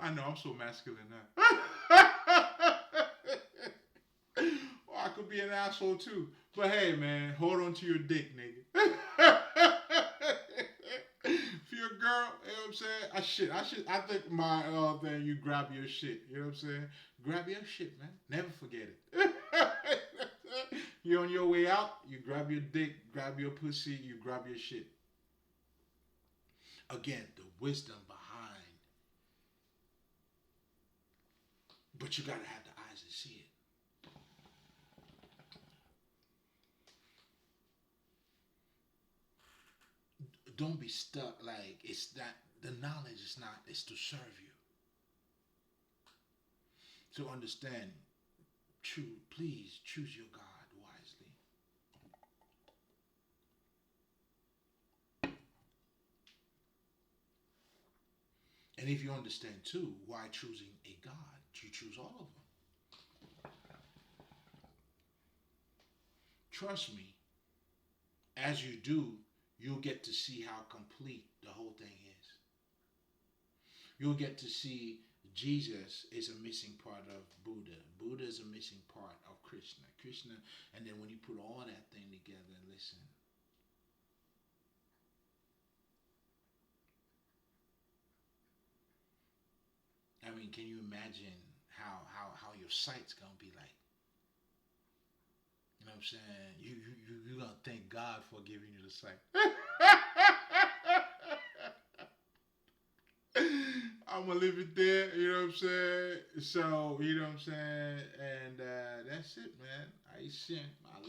I know, I'm so masculine now. Or I could be an asshole too. But hey, man, hold on to your dick, nigga. If you're a girl, you know what I'm saying? I think my thing, you grab your shit. You know what I'm saying? Grab your shit, man. Never forget it. You're on your way out, you grab your dick, grab your pussy, you grab your shit. Again, the wisdom behind. But you gotta have the eyes to see it. Don't be stuck like it's not, the knowledge is not, it's to serve you. So understand, please choose your God wisely. And if you understand too why choosing a God, you choose all of them. Trust me, as you do, you'll get to see how complete the whole thing is. You'll get to see Jesus is a missing part of Buddha. Buddha is a missing part of Krishna. And then when you put all that thing together, listen. I mean, can you imagine how your sight's gonna be like? You know what I'm saying? You gonna thank God for giving you the sight. I'm gonna leave it there, you know what I'm saying? So, you know what I'm saying? And that's it, man. I sent my